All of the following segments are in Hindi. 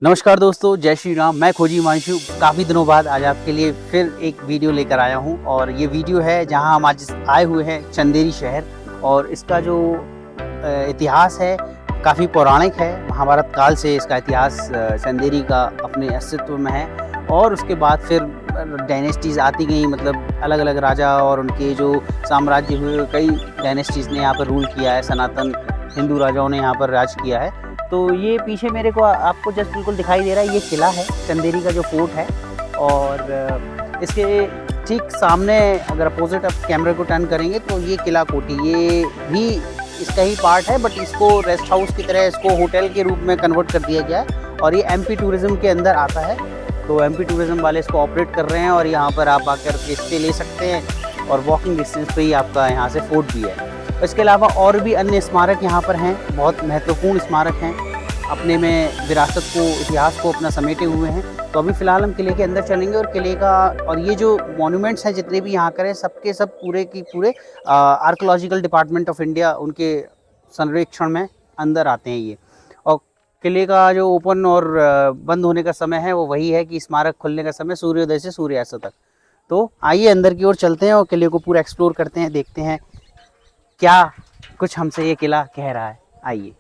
नमस्कार दोस्तों, जय श्री राम। मैं खोजी हिमांशु काफ़ी दिनों बाद आज आपके लिए फिर एक वीडियो लेकर आया हूं और ये वीडियो है जहां हम आज आए हुए हैं चंदेरी शहर। और इसका जो इतिहास है काफ़ी पौराणिक है। महाभारत काल से इसका इतिहास चंदेरी का अपने अस्तित्व में है। और उसके बाद फिर डायनेस्टीज़ आती गई, मतलब अलग अलग राजा और उनके जो साम्राज्य हुए, कई डायनेस्टीज़ ने यहाँ पर रूल किया है। सनातन हिंदू राजाओं ने यहाँ पर राज किया है। तो ये पीछे मेरे को आपको जस्ट बिल्कुल दिखाई दे रहा है, ये किला है चंदेरी का जो फोर्ट है। और इसके ठीक सामने अगर अपोजिट आप कैमरे को टर्न करेंगे तो ये किला कोठी, ये भी इसका ही पार्ट है, बट इसको रेस्ट हाउस की तरह इसको होटल के रूप में कन्वर्ट कर दिया गया है और ये एमपी टूरिज़्म के अंदर आता है। तो एमपी टूरिज़्म वाले इसको ऑपरेट कर रहे हैं और यहाँ पर आप आकर के स्टे ले सकते हैं और वॉकिंग डिस्टेंस पे ही आपका यहाँ से फोर्ट भी है। इसके अलावा और भी अन्य स्मारक यहाँ पर हैं, बहुत महत्वपूर्ण स्मारक हैं, अपने में विरासत को, इतिहास को अपना समेटे हुए हैं। तो अभी फ़िलहाल हम किले के अंदर चलेंगे और किले का और ये जो मॉन्यूमेंट्स हैं जितने भी यहाँ करे सबके सब पूरे की पूरे आर्कोलॉजिकल डिपार्टमेंट ऑफ इंडिया उनके संरक्षण में अंदर आते हैं ये। और किले का जो ओपन और बंद होने का समय है वो वही है कि स्मारक खुलने का समय सूर्योदय से सूर्यास्त तक। तो आइए अंदर की ओर चलते हैं और किले को पूरा एक्सप्लोर करते हैं, देखते हैं क्या कुछ हमसे ये किला कह रहा है। आइए।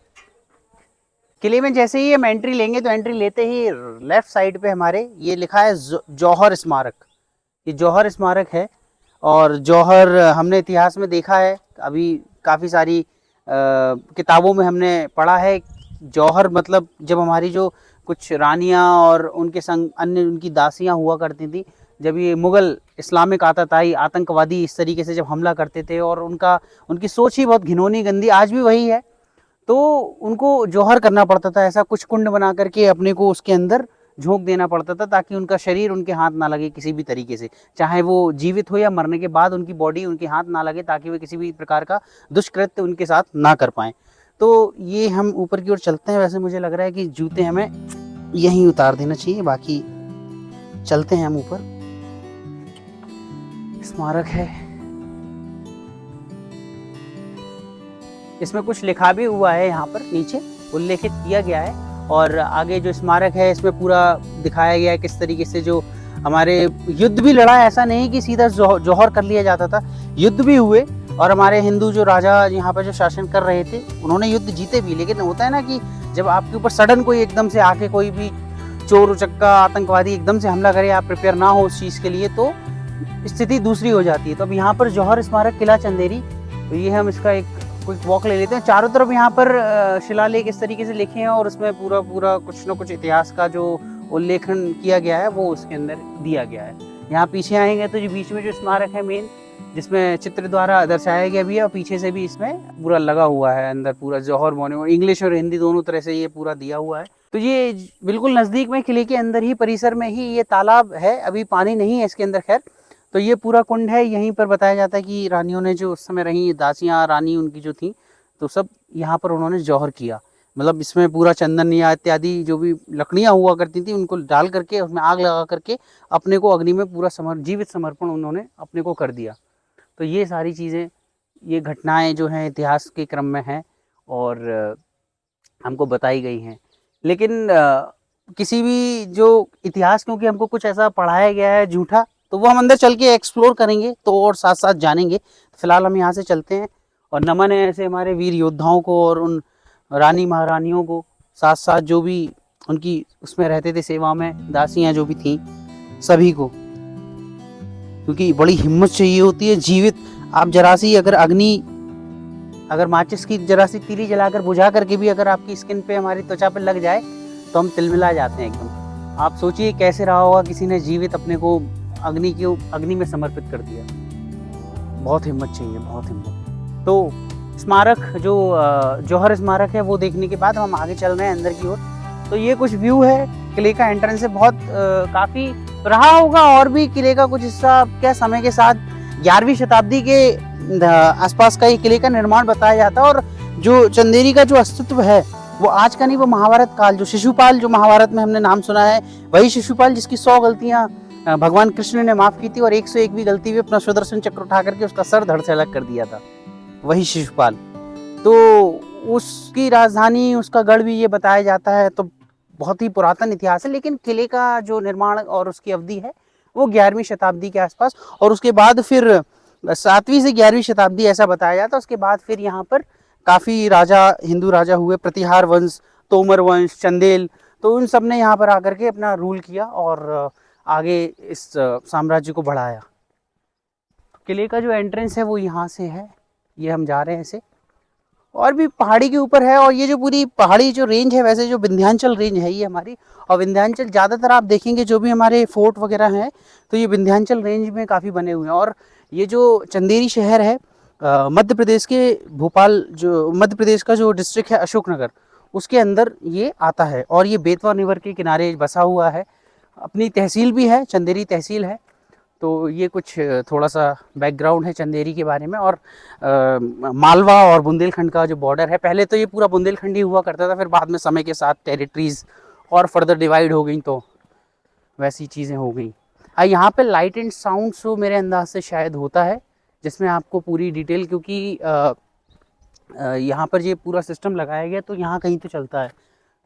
किले में जैसे ही हम एंट्री लेंगे तो एंट्री लेते ही लेफ्ट साइड पे हमारे ये लिखा है जौहर स्मारक। ये जौहर स्मारक है और जौहर हमने इतिहास में देखा है, अभी काफ़ी सारी किताबों में हमने पढ़ा है। जौहर मतलब जब हमारी जो कुछ रानियां और उनके संग अन्य उनकी दासियां हुआ करती थी, जब ये मुग़ल इस्लामिक आतताई आतंकवादी इस तरीके से जब हमला करते थे और उनकी सोच ही बहुत घिनौनी गंदी आज भी वही है, तो उनको जौहर करना पड़ता था। ऐसा कुछ कुंड बना करके अपने को उसके अंदर झोंक देना पड़ता था ताकि उनका शरीर उनके हाथ ना लगे किसी भी तरीके से, चाहे वो जीवित हो या मरने के बाद उनकी बॉडी उनके हाथ ना लगे, ताकि वे किसी भी प्रकार का दुष्कृत्य उनके साथ ना कर पाएँ। तो ये हम ऊपर की ओर चलते हैं। वैसे मुझे लग रहा है कि जूते हमें यहीं उतार देना चाहिए, बाकी चलते हैं हम ऊपर। स्मारक है, इसमें कुछ लिखा भी हुआ है, यहाँ पर नीचे उल्लेखित किया गया है। और आगे जो स्मारक है इसमें पूरा दिखाया गया है किस तरीके से जो हमारे युद्ध भी लड़ा। ऐसा नहीं कि सीधा जौहर कर लिया जाता था, युद्ध भी हुए और हमारे हिंदू जो राजा यहाँ पर जो शासन कर रहे थे उन्होंने युद्ध जीते भी। लेकिन होता है ना कि जब आपके ऊपर सडन कोई एकदम से आके कोई भी चोर उचक्का आतंकवादी एकदम से हमला करे, आप प्रिपेयर ना हो उस चीज़ के लिए, तो स्थिति दूसरी हो जाती है। तो अब यहाँ पर जौहर स्मारक किला चंदेरी, तो ये हम इसका एक क्विक वॉक ले लेते हैं। चारों तरफ यहाँ पर शिलालेख इस तरीके से लिखे हैं और उसमें पूरा पूरा कुछ न कुछ इतिहास का जो उल्लेखन किया गया है वो उसके अंदर दिया गया है। यहाँ पीछे आएंगे तो जो बीच में जो स्मारक है मेन, जिसमें चित्र द्वारा दर्शाया गया भी है और पीछे से भी इसमें पूरा लगा हुआ है अंदर पूरा जौहर मॉन्यूमेंट, इंग्लिश और हिंदी दोनों तरह से ये पूरा दिया हुआ है। तो ये बिल्कुल नज़दीक में किले के अंदर ही परिसर में ही ये तालाब है, अभी पानी नहीं है इसके अंदर खैर। तो ये पूरा कुंड है, यहीं पर बताया जाता है कि रानियों ने जो उस समय रही, दासियाँ रानी उनकी जो थी, तो सब यहाँ पर उन्होंने जौहर किया। मतलब इसमें पूरा चंदन या इत्यादि जो भी लकड़ियाँ हुआ करती थी उनको डाल करके उसमें आग लगा करके अपने को अग्नि में पूरा जीवित समर्पण उन्होंने अपने को कर दिया। तो ये सारी चीज़ें, ये घटनाएं जो हैं इतिहास के क्रम में हैं और हमको बताई गई हैं। लेकिन किसी भी जो इतिहास, क्योंकि हमको कुछ ऐसा पढ़ाया गया है झूठा, तो वो हम अंदर चल के एक्सप्लोर करेंगे तो और साथ साथ जानेंगे। फिलहाल हम यहाँ से चलते हैं और नमन है ऐसे हमारे वीर योद्धाओं को और उन रानी महारानियों को, साथ साथ जो भी उनकी उसमें रहते थे सेवा में, दासियाँ जो भी थीं, सभी को, क्योंकि बड़ी हिम्मत चाहिए होती है जीवित। आप जरा सी अगर माचिस की जरा सी तीली जलाकर बुझा करके भी अगर आपकी स्किन पे, हमारी त्वचा पे लग जाए तो हम तिलमिला जाते हैं एकदम। आप सोचिए कैसे रहा होगा किसी ने जीवित अपने को अग्नि में समर्पित कर दिया। बहुत हिम्मत चाहिए, बहुत हिम्मत। तो स्मारक जो जौहर स्मारक है वो देखने के बाद हम आगे चल रहे हैं अंदर की ओर। तो ये कुछ व्यू है किले का, एंट्रेंस है, बहुत काफ़ी रहा होगा और भी किले का कुछ हिस्सा क्या समय के साथ 11वीं शताब्दी के आसपास का ये किले का निर्माण बताया जाता है। और जो चंदेरी का जो अस्तित्व है वो आज का नहीं, वो महाभारत काल, जो शिशुपाल जो महाभारत में हमने नाम सुना है, वही शिशुपाल जिसकी 100 गलतियाँ भगवान कृष्ण ने माफ़ की थी और 101वीं गलती भी अपना सुदर्शन चक्र उठा करके उसका सर धड़ से अलग कर दिया था, वही शिशुपाल। तो उसकी राजधानी, उसका गढ़ भी ये बताया जाता है। तो बहुत ही पुरातन इतिहास है, लेकिन किले का जो निर्माण और उसकी अवधि है वो 11वीं शताब्दी के आसपास, और उसके बाद फिर 7वीं से 11वीं शताब्दी ऐसा बताया जाता है। उसके बाद फिर यहाँ पर काफ़ी राजा, हिंदू राजा हुए, प्रतिहार वंश, तोमर वंश, चंदेल, तो उन सब ने यहाँ पर आकर के अपना रूल किया और आगे इस साम्राज्य को बढ़ाया। किले का जो एंट्रेंस है वो यहाँ से है, ये हम जा रहे हैं ऐसे, और भी पहाड़ी के ऊपर है। और ये जो पूरी पहाड़ी जो रेंज है, वैसे जो विंध्याचल रेंज है ये हमारी, और विंध्याचल ज़्यादातर आप देखेंगे जो भी हमारे फोर्ट वगैरह हैं तो ये विंध्याचल रेंज में काफ़ी बने हुए हैं। और ये जो चंदेरी शहर है मध्य प्रदेश के, भोपाल जो मध्य प्रदेश का जो डिस्ट्रिक्ट है अशोकनगर, उसके अंदर ये आता है, और ये बेतवा रिवर के किनारे बसा हुआ है। अपनी तहसील भी है, चंदेरी तहसील है। तो ये कुछ थोड़ा सा बैकग्राउंड है चंदेरी के बारे में। और मालवा और बुंदेलखंड का जो बॉर्डर है, पहले तो ये पूरा बुंदेलखंड ही हुआ करता था, फिर बाद में समय के साथ टेरिटरीज और फर्दर डिवाइड हो गई, तो वैसी चीज़ें हो गई। यहाँ पे लाइट एंड साउंड शो मेरे अंदाज से शायद होता है, जिसमें आपको पूरी डिटेल, क्योंकि यहाँ पर ये पूरा सिस्टम लगाया गया तो यहाँ कहीं तो चलता है,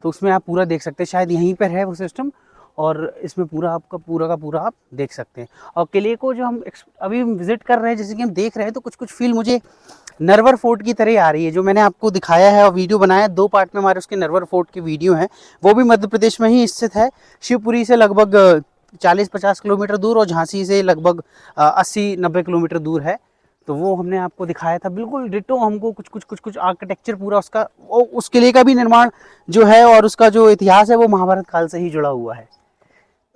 तो उसमें आप पूरा देख सकते हैं, शायद यहीं पर है वो सिस्टम, और इसमें पूरा आपका पूरा का पूरा आप देख सकते हैं। और किले को जो हम अभी विजिट कर रहे हैं, जैसे कि हम देख रहे हैं, तो कुछ कुछ फील मुझे नरवर फोर्ट की तरह आ रही है, जो मैंने आपको दिखाया है और वीडियो बनाया है। 2 पार्ट में हमारे उसके नरवर फोर्ट की वीडियो है, वो भी मध्य प्रदेश में ही स्थित है, शिवपुरी से लगभग 40-50 किलोमीटर दूर, और झांसी से लगभग 80-90 किलोमीटर दूर है। तो वो हमने आपको दिखाया था, बिल्कुल डिटो। हमको कुछ आर्किटेक्चर पूरा उसका, उस किले का भी निर्माण जो है और उसका जो इतिहास है वो महाभारत काल से ही जुड़ा हुआ है,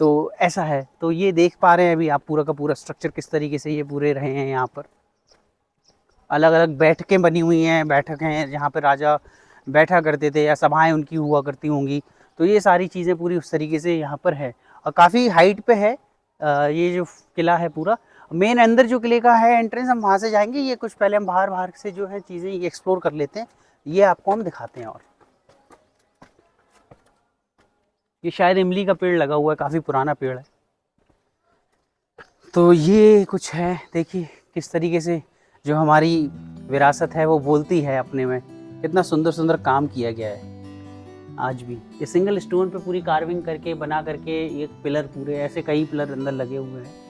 तो ऐसा है। तो ये देख पा रहे हैं अभी आप पूरा का पूरा स्ट्रक्चर किस तरीके से ये पूरे रहे हैं। यहाँ पर अलग अलग बैठकें बनी हुई हैं, बैठक हैं जहाँ पर राजा बैठा करते थे या सभाएं उनकी हुआ करती होंगी, तो ये सारी चीज़ें पूरी उस तरीके से यहाँ पर है। और काफ़ी हाइट पे है ये जो किला है पूरा। मेन अंदर जो किले का है एंट्रेंस, हम वहाँ से जाएंगे। ये कुछ पहले हम बाहर से जो है चीज़ें ये एक्सप्लोर कर लेते हैं, ये आपको हम दिखाते हैं। और ये शायद इमली का पेड़ लगा हुआ है, काफ़ी पुराना पेड़ है। तो ये कुछ है, देखिए किस तरीके से जो हमारी विरासत है वो बोलती है अपने में। कितना सुंदर सुंदर काम किया गया है आज भी। ये सिंगल स्टोन पे पूरी कार्विंग करके बना करके एक पिलर, पूरे ऐसे कई पिलर अंदर लगे हुए हैं।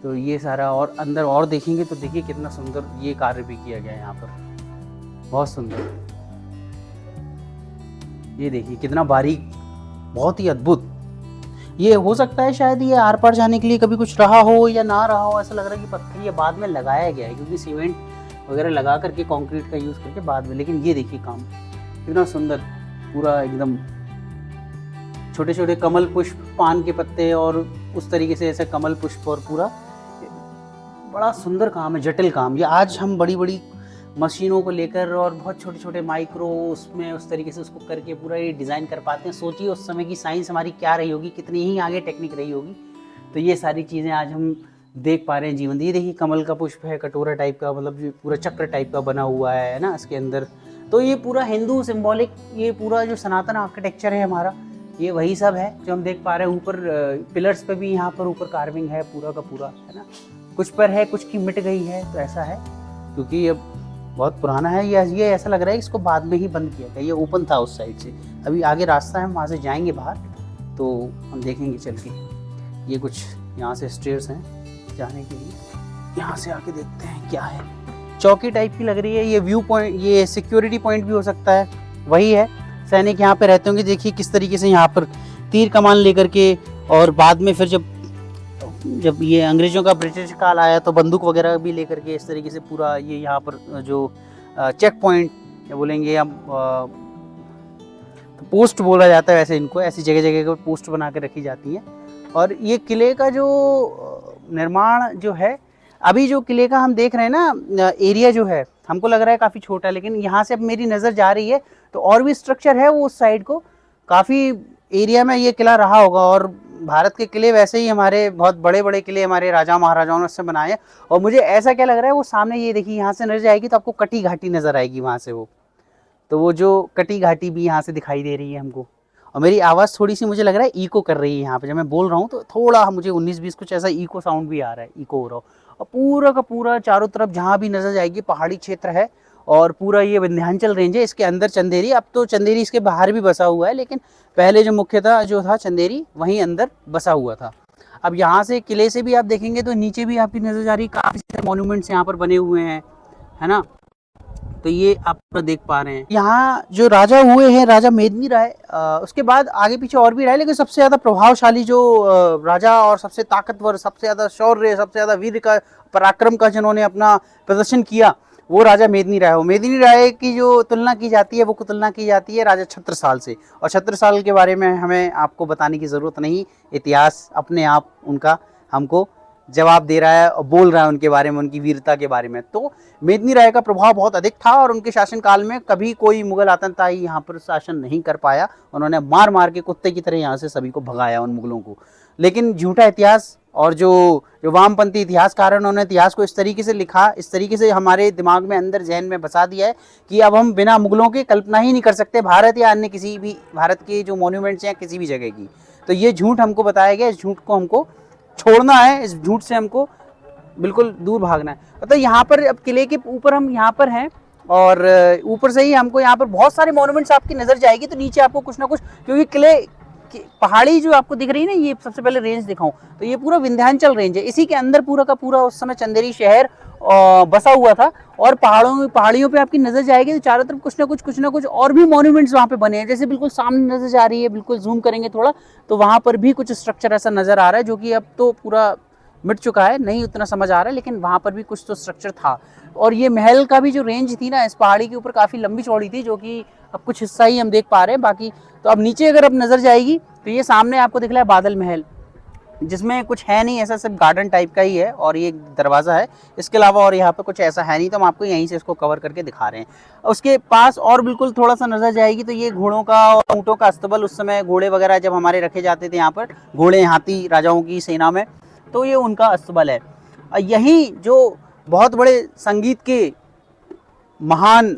तो ये सारा, और अंदर और देखेंगे तो देखिए कितना सुंदर ये कार्य भी किया गया है यहाँ पर, बहुत सुंदर। ये देखिए कितना बारीक, बहुत ही अद्भुत। ये हो सकता है शायद ये आर पार जाने के लिए कभी कुछ रहा हो या ना रहा हो, ऐसा लग रहा है कि पत्थर ये बाद में लगाया गया है, क्योंकि सीमेंट वगैरह लगा करके कंक्रीट का यूज़ करके बाद में। लेकिन ये देखिए काम कितना सुंदर, पूरा एकदम छोटे छोटे कमल पुष्प, पान के पत्ते और उस तरीके से ऐसे कमल पुष्प, और पूरा बड़ा सुंदर काम है, जटिल काम। ये आज हम बड़ी बड़ी मशीनों को लेकर और बहुत छोटे छोटे माइक्रो उसमें उस तरीके से उसको करके पूरा ये डिज़ाइन कर पाते हैं। सोचिए उस समय की साइंस हमारी क्या रही होगी, कितनी ही आगे टेक्निक रही होगी। तो ये सारी चीज़ें आज हम देख पा रहे हैं जीवन। ये देखिए कमल का पुष्प है, कटोरा टाइप का, मतलब जो पूरा चक्र टाइप का बना हुआ है ना इसके अंदर। तो ये पूरा हिंदू सिंबॉलिक, ये पूरा जो सनातन आर्किटेक्चर है हमारा, ये वही सब है जो हम देख पा रहे हैं। ऊपर पिलर्स पे भी यहाँ पर ऊपर कार्विंग है पूरा का पूरा, है ना। कुछ पर है, कुछ की मिट गई है, तो ऐसा है क्योंकि ये बहुत पुराना है। ये ऐसा लग रहा है कि इसको बाद में ही बंद किया गया, ये ओपन था उस साइड से। अभी आगे रास्ता है, हम वहाँ से जाएंगे बाहर, तो हम देखेंगे चल के। ये कुछ यहाँ से स्टेयर्स हैं जाने के लिए, यहाँ से आके देखते हैं क्या है। चौकी टाइप की लग रही है, ये व्यू पॉइंट, ये सिक्योरिटी पॉइंट भी हो सकता है, वही है। सैनिक यहाँ पे रहते होंगे। देखिए किस तरीके से यहाँ पर तीर कमान लेकर के, और बाद में फिर जब ये अंग्रेज़ों का ब्रिटिश काल आया तो बंदूक वगैरह भी लेकर के इस तरीके से पूरा ये यहाँ पर जो चेक पॉइंट या बोलेंगे या तो पोस्ट बोला जाता है वैसे इनको, ऐसी जगह जगह पर पोस्ट बना के रखी जाती हैं। और ये किले का जो निर्माण जो है, अभी जो किले का हम देख रहे हैं ना एरिया जो है, हमको लग रहा है काफ़ी छोटा, लेकिन यहाँ से अब मेरी नज़र जा रही है तो और भी स्ट्रक्चर है वो उस साइड को, काफ़ी एरिया में ये किला रहा होगा। और भारत के किले वैसे ही हमारे बहुत बड़े बड़े किले हमारे राजा महाराजाओं ने उससे बनाए हैं। और मुझे ऐसा क्या लग रहा है, वो सामने ये देखिए यहाँ से नजर आएगी तो आपको कटी घाटी नज़र आएगी वहाँ से, वो जो कटी घाटी भी यहाँ से दिखाई दे रही है हमको। और मेरी आवाज़ थोड़ी सी मुझे लग रहा है इको कर रही है यहाँ पे, जब मैं बोल रहा हूँ तो थोड़ा मुझे 19-20 कुछ ऐसा इको साउंड भी आ रहा है, इको हो रहा हो। और पूरा का पूरा चारों तरफ जहाँ भी नजर जाएगी पहाड़ी क्षेत्र है, और पूरा ये विंध्याचल रेंज है, इसके अंदर चंदेरी, अब तो चंदेरी इसके बाहर भी बसा हुआ है, लेकिन पहले जो मुख्यतः जो था चंदेरी वहीं अंदर बसा हुआ था। अब यहाँ से किले से भी आप देखेंगे तो नीचे भी आपकी नजर जा रही, काफी सारे मॉन्यूमेंट्स यहाँ पर बने हुए हैं, है ना। तो ये आप देख पा रहे हैं यहाँ जो राजा हुए हैं, राजा मेदिनी राय, उसके बाद आगे पीछे और भी रहे, लेकिन सबसे ज्यादा प्रभावशाली जो राजा और सबसे ताकतवर, सबसे ज्यादा शौर्य, सबसे ज्यादा वीर का, पराक्रम का जिन्होंने अपना प्रदर्शन किया, वो राजा मेदिनी राय हो। मेदिनी राय की जो तुलना की जाती है, वो तुलना की जाती है राजा छत्रसाल से, और छत्रसाल के बारे में हमें आपको बताने की जरूरत नहीं, इतिहास अपने आप उनका हमको जवाब दे रहा है और बोल रहा है उनके बारे में, उनकी वीरता के बारे में। तो मेदिनी राय का प्रभाव बहुत अधिक था और उनके शासनकाल में कभी कोई मुगल आतंकवादी यहाँ पर शासन नहीं कर पाया। उन्होंने मार मार के कुत्ते की तरह यहाँ से सभी को भगाया, उन मुगलों को। लेकिन झूठा इतिहास और जो वामपंथी इतिहासकार, उन्होंने इतिहास को इस तरीके से लिखा, इस तरीके से हमारे दिमाग में, अंदर जहन में बसा दिया है कि अब हम बिना मुगलों के कल्पना ही नहीं कर सकते भारत या अन्य किसी भी भारत के जो मॉन्यूमेंट्स हैं किसी भी जगह की। तो ये झूठ हमको बताया गया, इस झूठ को हमको छोड़ना है, इस झूठ से हमको बिल्कुल दूर भागना है। तो यहाँ पर अब किले के ऊपर हम यहाँ पर हैं और ऊपर से ही हमको यहाँ पर बहुत सारे मॉन्यूमेंट्स आपकी नजर जाएगी। तो नीचे आपको कुछ ना कुछ, क्योंकि किले पहाड़ी जो आपको दिख रही है ना, ये सबसे पहले रेंज दिखाऊं तो ये पूरा विंध्याचल रेंज है, इसी के अंदर पूरा का पूरा उस समय चंदेरी शहर बसा हुआ था। और पहाड़ियों पे आपकी नजर जाएगी तो चारों तरफ कुछ ना कुछ और भी मॉन्यूमेंट्स वहाँ पे बने हैं। जैसे बिल्कुल सामने नजर जा रही है, बिल्कुल जूम करेंगे थोड़ा तो वहाँ पर भी कुछ स्ट्रक्चर ऐसा नजर आ रहा है, जो कि अब तो पूरा मिट चुका है, नहीं उतना समझ आ रहा है, लेकिन वहाँ पर भी कुछ तो स्ट्रक्चर था। और ये महल का भी जो रेंज थी ना, इस पहाड़ी के ऊपर काफ़ी लंबी चौड़ी थी, जो कि अब कुछ हिस्सा ही हम देख पा रहे हैं, बाकी तो अब नीचे अगर अब नज़र जाएगी तो ये सामने आपको दिख रहा है बादल महल, जिसमें कुछ है नहीं, ऐसा सिर्फ गार्डन टाइप का ही है और ये दरवाज़ा है, इसके अलावा और यहाँ पे कुछ ऐसा है नहीं। तो हम आपको यहीं से इसको कवर करके दिखा रहे हैं। उसके पास और बिल्कुल थोड़ा सा नज़र जाएगी तो ये घोड़ों का और ऊँटों का अस्तबल, उस समय घोड़े वगैरह जब हमारे रखे जाते थे यहाँ पर, घोड़े हाथी राजाओं की सेना में, तो ये उनका अस्तबल है। यही जो बहुत बड़े संगीत के महान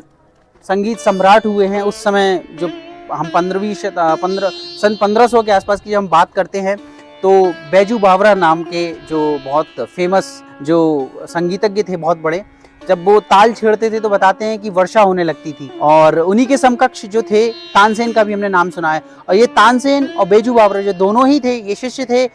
संगीत सम्राट हुए हैं उस समय, जो हम सन 1500 के आसपास की जब हम बात करते हैं, तो बैजू बावरा नाम के जो बहुत फेमस जो संगीतज्ञ थे बहुत बड़े, जब वो ताल छेड़ते थे तो बताते हैं कि वर्षा होने लगती थी। और उन्हीं के समकक्ष जो थे तानसेन का भी हमने नाम सुना है। और ये तानसेन और बैजू बावरा जो दोनों ही थे, ये शिष्य थे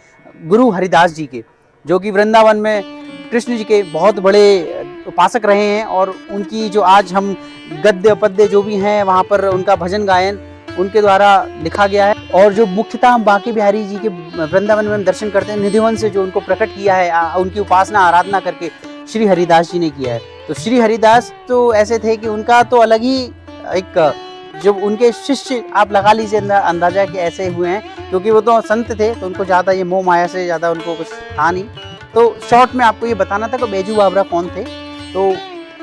गुरु हरिदास जी के, जो कि वृंदावन में कृष्ण जी के बहुत बड़े उपासक रहे हैं। और उनकी जो आज हम गद्य पद्य जो भी हैं वहाँ पर उनका भजन गायन उनके द्वारा लिखा गया है। और जो मुख्यतः हम बांके बिहारी जी के वृंदावन में दर्शन करते हैं, निधिवन से जो उनको प्रकट किया है, उनकी उपासना आराधना करके श्री हरिदास जी ने किया है। तो श्री हरिदास तो ऐसे थे कि उनका तो अलग ही एक, जो उनके शिष्य आप लगा लीजिए अंदाजा कि ऐसे हुए हैं, क्योंकि वो तो संत थे तो उनको ज़्यादा ये मोह माया से ज़्यादा उनको कुछ था नहीं। तो शॉर्ट में आपको ये बताना था कि बैजू बावरा कौन थे। तो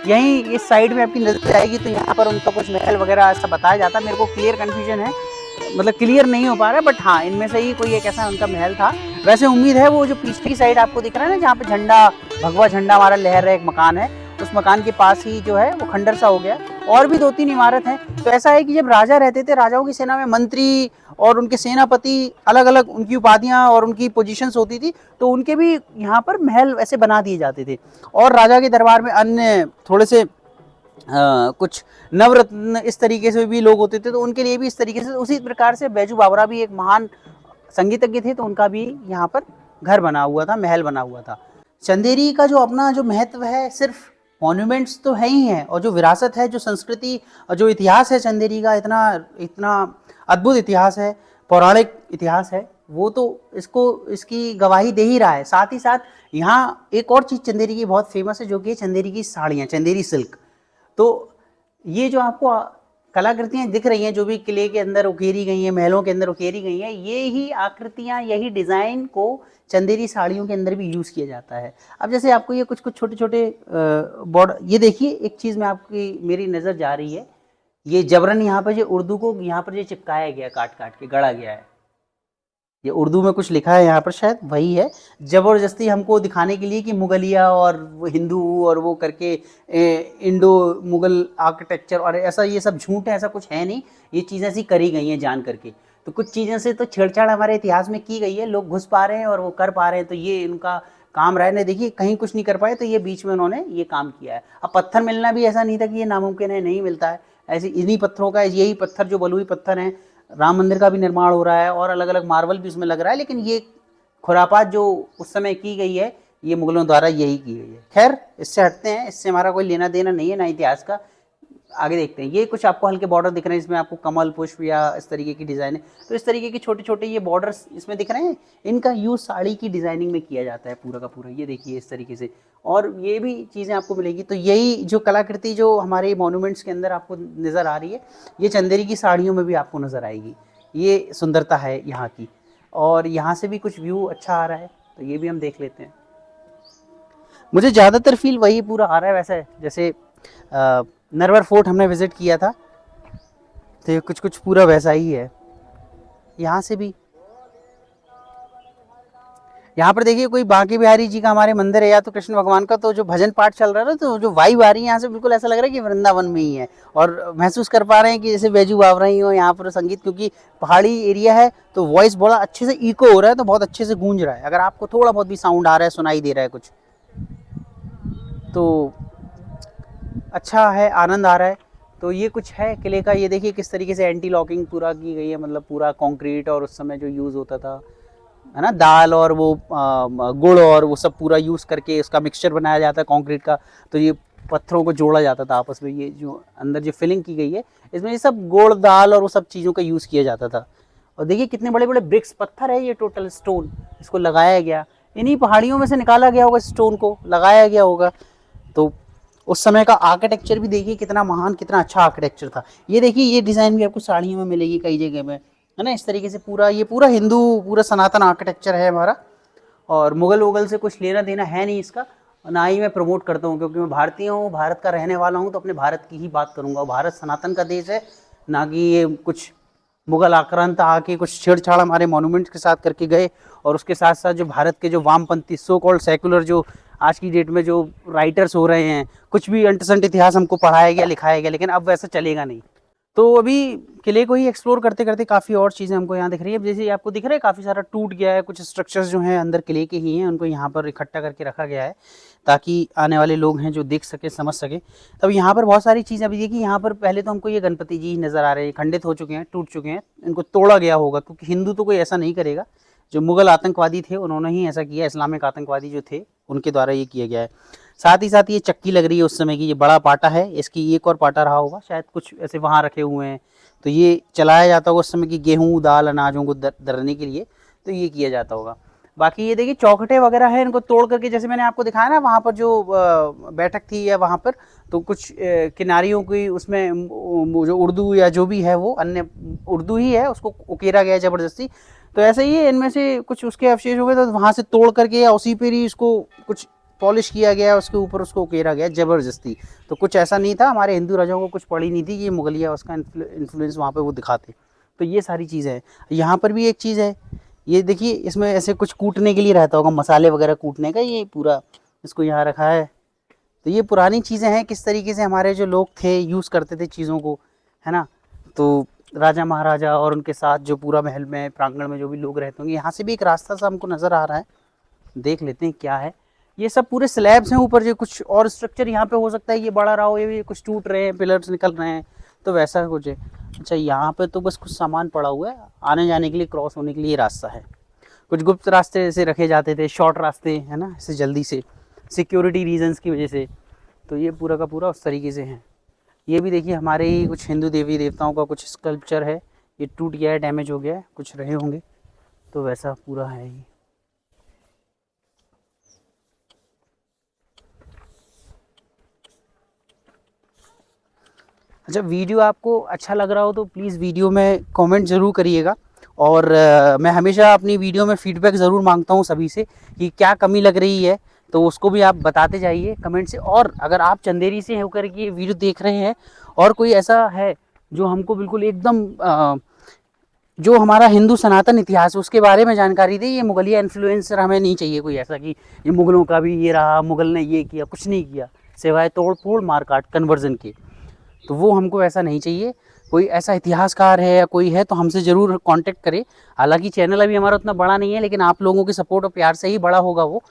यहीं इस साइड में आपकी नजर आएगी तो यहाँ पर उनका कुछ महल वगैरह ऐसा बताया जाता है। मेरे को क्लियर कन्फ्यूजन है, मतलब क्लियर नहीं हो पा रहा है, बट हाँ इनमें से ही कोई एक ऐसा उनका महल था। वैसे उम्मीद है वो जो पिछली साइड आपको दिख रहा है ना, जहाँ पे झंडा, भगवा झंडा हमारा लहर रहा है, एक मकान है, उस मकान के पास ही जो है वो खंडर सा हो गया। और भी 2-3 इमारत हैं। तो ऐसा है कि जब राजा रहते थे, राजाओं की सेना में मंत्री और उनके सेनापति, अलग अलग उनकी उपाधियां और उनकी पोजीशंस होती थी, तो उनके भी यहाँ पर महल ऐसे बना दिए जाते थे। और राजा के दरबार में अन्य थोड़े से कुछ नवरत्न इस तरीके से भी लोग होते थे, तो उनके लिए भी इस तरीके से, उसी प्रकार से बैजू बावरा भी एक महान संगीतज्ञ थे, तो उनका भी यहाँ पर घर बना हुआ था, महल बना हुआ था। चंदेरी का जो अपना जो महत्व है, सिर्फ मॉन्यूमेंट्स तो है ही है, और जो विरासत है, जो संस्कृति और जो इतिहास है चंदेरी का, इतना अद्भुत इतिहास है, पौराणिक इतिहास है, वो तो इसकी गवाही दे ही रहा है। साथ ही साथ यहाँ एक और चीज़ चंदेरी की बहुत फेमस है, जो कि चंदेरी की साड़ियाँ, चंदेरी सिल्क। तो ये जो आपको कलाकृतियाँ दिख रही हैं, जो भी किले के अंदर उकेरी गई हैं, महलों के अंदर उकेरी गई हैं, ये ही आकृतियाँ, यही डिज़ाइन को चंदेरी साड़ियों के अंदर भी यूज़ किया जाता है। अब जैसे आपको ये कुछ छोटे छोटे बॉर्डर, ये देखिए एक चीज़ में आपकी मेरी नज़र जा रही है, ये जबरन यहाँ पर जो उर्दू को यहाँ पर जो चिपकाया गया, काट काट के गढ़ा गया है, ये उर्दू में कुछ लिखा है यहाँ पर, शायद वही है, ज़बरदस्ती हमको दिखाने के लिए कि मुगलिया और वो हिंदू और वो करके इंडो मुगल आर्किटेक्चर और ऐसा, ये सब झूठ है, ऐसा कुछ है नहीं। ये चीज़ें ऐसी करी गई हैं जान करके। तो कुछ चीज़ें से तो छेड़छाड़ हमारे इतिहास में की गई है, लोग घुस पा रहे हैं और वो कर पा रहे हैं, तो ये इनका काम रहने देखिए, कहीं कुछ नहीं कर पाए तो ये बीच में उन्होंने ये काम किया है। अब पत्थर मिलना भी ऐसा नहीं था कि ये नामुमकिन है, नहीं मिलता है, ऐसे इन्हीं पत्थरों का, यही पत्थर जो बलुई पत्थर हैं, राम मंदिर का भी निर्माण हो रहा है और अलग अलग मार्बल भी उसमें लग रहा है, लेकिन ये खुरापात जो उस समय की गई है ये मुगलों द्वारा यही की गई है। खैर इससे हटते हैं, इससे हमारा कोई लेना देना नहीं है, ना इतिहास का। आगे देखते हैं, ये कुछ आपको हल्के बॉर्डर दिख रहे हैं, इसमें आपको कमल पुष्प या इस तरीके की डिज़ाइन है, तो इस तरीके के छोटे छोटे ये बॉर्डर्स इसमें दिख रहे हैं, इनका यूज़ साड़ी की डिज़ाइनिंग में किया जाता है पूरा का पूरा। ये देखिए इस तरीके से, और ये भी चीज़ें आपको मिलेगी। तो यही जो कलाकृति जो हमारे मॉन्यूमेंट्स के अंदर आपको नज़र आ रही है, ये चंदेरी की साड़ियों में भी आपको नज़र आएगी। ये सुंदरता है यहाँ की, और यहाँ से भी कुछ व्यू अच्छा आ रहा है, तो ये भी हम देख लेते हैं। मुझे ज़्यादातर फील वही पूरा आ रहा है, वैसे जैसे नरवर फोर्ट हमने विज़िट किया था, तो ये कुछ कुछ पूरा वैसा ही है। यहाँ से भी, यहाँ पर देखिए कोई बांके बिहारी जी का हमारे मंदिर है या तो कृष्ण भगवान का, तो जो भजन पाठ चल रहा है ना, तो जो वाइब आ रही है यहाँ से बिल्कुल ऐसा लग रहा है कि वृंदावन में ही है, और महसूस कर पा रहे हैं कि जैसे बैजू बाव रही हो यहाँ पर संगीत, क्योंकि पहाड़ी एरिया है तो वॉइस बड़ा अच्छे से इको हो रहा है, तो बहुत अच्छे से गूंज रहा है। अगर आपको थोड़ा बहुत भी साउंड आ रहा है, सुनाई दे रहा है कुछ, तो अच्छा है, आनंद आ रहा है। तो ये कुछ है किले का। ये देखिए किस तरीके से एंटी लॉकिंग पूरा की गई है, मतलब पूरा कंक्रीट, और उस समय जो यूज़ होता था, है ना, दाल और वो गुड़ और वो सब पूरा यूज़ करके उसका मिक्सचर बनाया जाता है कंक्रीट का, तो ये पत्थरों को जोड़ा जाता था आपस में। ये जो अंदर जो फिलिंग की गई है इसमें ये सब गुड़ दाल और वो सब चीज़ों का यूज़ किया जाता था। और देखिए कितने बड़े बड़े ब्रिक्स पत्थर है, ये टोटल स्टोन इसको लगाया गया, इन्हीं पहाड़ियों में से निकाला गया होगा, स्टोन को लगाया गया होगा। तो उस समय का आर्किटेक्चर भी देखिए कितना महान, कितना अच्छा आर्किटेक्चर था। ये देखिए ये डिज़ाइन भी आपको साड़ियों में मिलेगी कई जगह में, है ना, इस तरीके से पूरा ये पूरा हिंदू पूरा सनातन आर्किटेक्चर है हमारा, और मुगल वुगल से कुछ लेना देना है नहीं इसका, ना ही मैं प्रमोट करता हूँ, क्योंकि मैं भारतीय हूँ, भारत का रहने वाला हूँ, तो अपने भारत की ही बात करूँगा। भारत सनातन का देश है, ना कि ये कुछ मुगल आक्रांत आके कुछ छेड़छाड़ हमारे मॉन्यूमेंट्स के साथ करके गए। और उसके साथ साथ जो भारत के जो वामपंथी सो कॉल्ड सेकुलर जो आज की डेट में जो राइटर्स हो रहे हैं, कुछ भी अंटसंट इतिहास हमको पढ़ाया गया लिखाया गया, लेकिन अब वैसा चलेगा नहीं। तो अभी किले को ही एक्सप्लोर करते करते काफ़ी और चीज़ें हमको यहाँ दिख रही है। जैसे आपको दिख रहा है काफ़ी सारा टूट गया है, कुछ स्ट्रक्चर्स जो हैं अंदर किले के ही हैं, उनको यहाँ पर इकट्ठा करके रखा गया है ताकि आने वाले लोग हैं जो देख सके समझ सके। तब यहाँ पर बहुत सारी चीज़ें अभी देखिए, यहाँ पर पहले तो हमको ये गणपति जी नज़र आ रहे हैं, खंडित हो चुके हैं, टूट चुके हैं, इनको तोड़ा गया होगा, क्योंकि हिंदू तो कोई ऐसा नहीं करेगा। जो मुगल आतंकवादी थे उन्होंने ही ऐसा किया, इस्लामिक आतंकवादी जो थे उनके द्वारा ये किया गया है। साथ ही साथ ये चक्की लग रही है उस समय की, ये बड़ा पाटा है, इसकी एक और पाटा रहा होगा शायद, कुछ ऐसे वहाँ रखे हुए हैं, तो ये चलाया जाता होगा उस समय की गेहूँ दाल अनाजों को दरने के लिए, तो ये किया जाता होगा। बाकी ये देखिए चौखटे वगैरह है, इनको तोड़ करके, जैसे मैंने आपको दिखाया ना वहाँ पर जो बैठक थी या वहाँ पर, तो कुछ किनारियों की उसमें जो उर्दू या जो भी है वो अन्य उर्दू ही है, उसको उकेरा गया ज़बरदस्ती। तो ऐसे ही इनमें से कुछ उसके अवशेष हो गए, तो वहाँ से तोड़ करके या उसी पर ही इसको कुछ पॉलिश किया गया, उसके ऊपर उसको उकेरा गया ज़बरदस्ती। तो कुछ ऐसा नहीं था, हमारे हिंदू राजाओं को कुछ पड़ी नहीं थी, ये मुगलिया उसका इन्फ्लुएंस वहाँ पे वो दिखाते। तो ये सारी चीज़ें हैं। यहाँ पर भी एक चीज़ है, ये देखिए इसमें ऐसे कुछ कूटने के लिए रहता होगा, मसाले वगैरह कूटने का, ये पूरा इसको यहाँ रखा है। तो ये पुरानी चीज़ें हैं, किस तरीके से हमारे जो लोग थे यूज़ करते थे चीज़ों को, है ना। तो राजा महाराजा और उनके साथ जो पूरा महल में प्रांगण में जो भी लोग रहते होंगे, यहाँ से भी एक रास्ता सा हमको नज़र आ रहा है, देख लेते हैं क्या है। ये सब पूरे स्लैब्स हैं ऊपर, जो कुछ और स्ट्रक्चर यहाँ पे हो सकता है ये बड़ा रहा हो, ये भी कुछ टूट रहे हैं, पिलर्स निकल रहे हैं, तो वैसा कुछ है। अच्छा यहाँ पे तो बस कुछ सामान पड़ा हुआ है, आने जाने के लिए क्रॉस होने के लिए रास्ता है। कुछ गुप्त रास्ते ऐसे रखे जाते थे, शॉर्ट रास्ते, है ना, ऐसे जल्दी से सिक्योरिटी रीजंस की वजह से। तो ये पूरा का पूरा उस तरीके से है। ये भी देखिए हमारे ही कुछ हिंदू देवी देवताओं का कुछ स्कल्पचर है, ये टूट गया है, डैमेज हो गया है, कुछ रहे होंगे, तो वैसा पूरा है ये। अच्छा वीडियो आपको अच्छा लग रहा हो तो प्लीज़ वीडियो में कमेंट ज़रूर करिएगा, और मैं हमेशा अपनी वीडियो में फ़ीडबैक ज़रूर मांगता हूँ सभी से कि क्या कमी लग रही है, तो उसको भी आप बताते जाइए कमेंट से। और अगर आप चंदेरी से होकर के वीडियो देख रहे हैं और कोई ऐसा है जो हमको बिल्कुल एकदम जो हमारा हिंदू सनातन इतिहास है उसके बारे में जानकारी दे, ये मुगलिया इन्फ्लुएंसर हमें नहीं चाहिए कोई ऐसा कि ये मुगलों का भी ये रहा, मुगल ने ये किया, कुछ नहीं किया सिवाय तोड़ फोड़ मार काट कन्वर्जन के, तो वो हमको ऐसा नहीं चाहिए। कोई ऐसा इतिहासकार है या कोई है तो हमसे ज़रूर कांटेक्ट करें। हालांकि चैनल अभी हमारा उतना बड़ा नहीं है, लेकिन आप लोगों के सपोर्ट और प्यार से ही बड़ा होगा वो,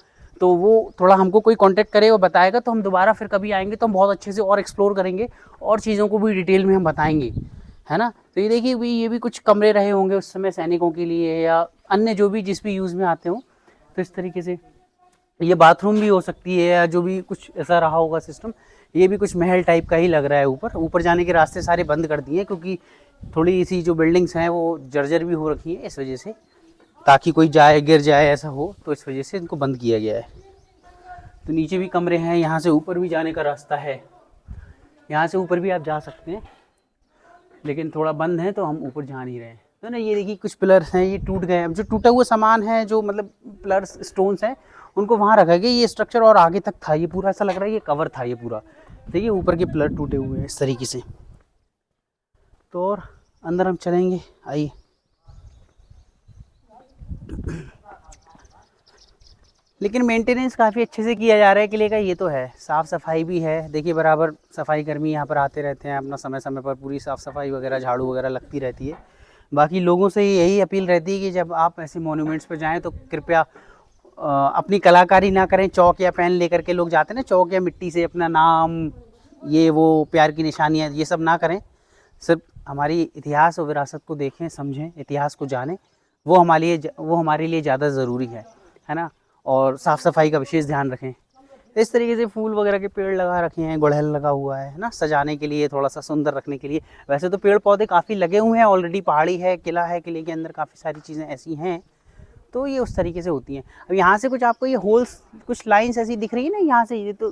तो वो थोड़ा हमको कोई कांटेक्ट करे और बताएगा तो हम दोबारा फिर कभी आएंगे तो हम बहुत अच्छे से और एक्सप्लोर करेंगे और चीज़ों को भी डिटेल में हम बताएंगे, है ना। तो ये देखिए भी ये भी कुछ कमरे रहे होंगे उस समय सैनिकों के लिए या अन्य जो भी जिस भी यूज़ में आते हों। तो इस तरीके से ये बाथरूम भी हो सकती है या जो भी कुछ ऐसा रहा होगा सिस्टम। ये भी कुछ महल टाइप का ही लग रहा है। ऊपर ऊपर जाने के रास्ते सारे बंद कर दिए क्योंकि थोड़ी सी जो बिल्डिंग्स हैं वो जर्जर भी हो रखी हैं इस वजह से, ताकि कोई जाए गिर जाए ऐसा हो, तो इस वजह से इनको बंद किया गया है। तो नीचे भी कमरे हैं, यहाँ से ऊपर भी जाने का रास्ता है, यहाँ से ऊपर भी आप जा सकते हैं लेकिन थोड़ा बंद है तो हम ऊपर जा नहीं रहे हैं। तो ना ये देखिए कुछ पिलर्स हैं ये टूट गए हैं, जो टूटा हुआ सामान है जो मतलब पिलर्स स्टोन्स हैं उनको वहाँ रखा गया। ये स्ट्रक्चर और आगे तक था, ये पूरा ऐसा लग रहा है ये कवर था ये पूरा। देखिए ऊपर के पिलर टूटे हुए हैं इस तरीके से। तो और अंदर हम चलेंगे, आइए। लेकिन मेंटेनेंस काफ़ी अच्छे से किया जा रहा है किले का, ये तो है। साफ़ सफाई भी है, देखिए बराबर सफाई कर्मी यहाँ पर आते रहते हैं, अपना समय समय पर पूरी साफ़ सफाई वगैरह झाड़ू वगैरह लगती रहती है। बाकी लोगों से यही अपील रहती है कि जब आप ऐसे मॉन्यूमेंट्स पर जाएँ तो कृपया अपनी कलाकारी ना करें। चौक या पेन लेकर के लोग जाते हैं ना, चौक या मिट्टी से अपना नाम ये वो प्यार की निशानियाँ ये सब ना करें। सिर्फ हमारी इतिहास और विरासत को देखें, समझें, इतिहास को जानें, वो हमारे लिए ज़्यादा ज़रूरी है ना। और साफ़ सफाई का विशेष ध्यान रखें। इस तरीके से फूल वगैरह के पेड़ लगा रखे हैं, गुड़हल लगा हुआ है ना, सजाने के लिए, थोड़ा सा सुंदर रखने के लिए। वैसे तो पेड़ पौधे काफ़ी लगे हुए हैं ऑलरेडी, पहाड़ी है, किला है, किले के अंदर काफ़ी सारी चीज़ें ऐसी हैं, तो ये उस तरीके से होती हैं। अब यहाँ से कुछ आपको ये होल्स कुछ लाइन्स ऐसी दिख रही है ना, यहाँ से ये तो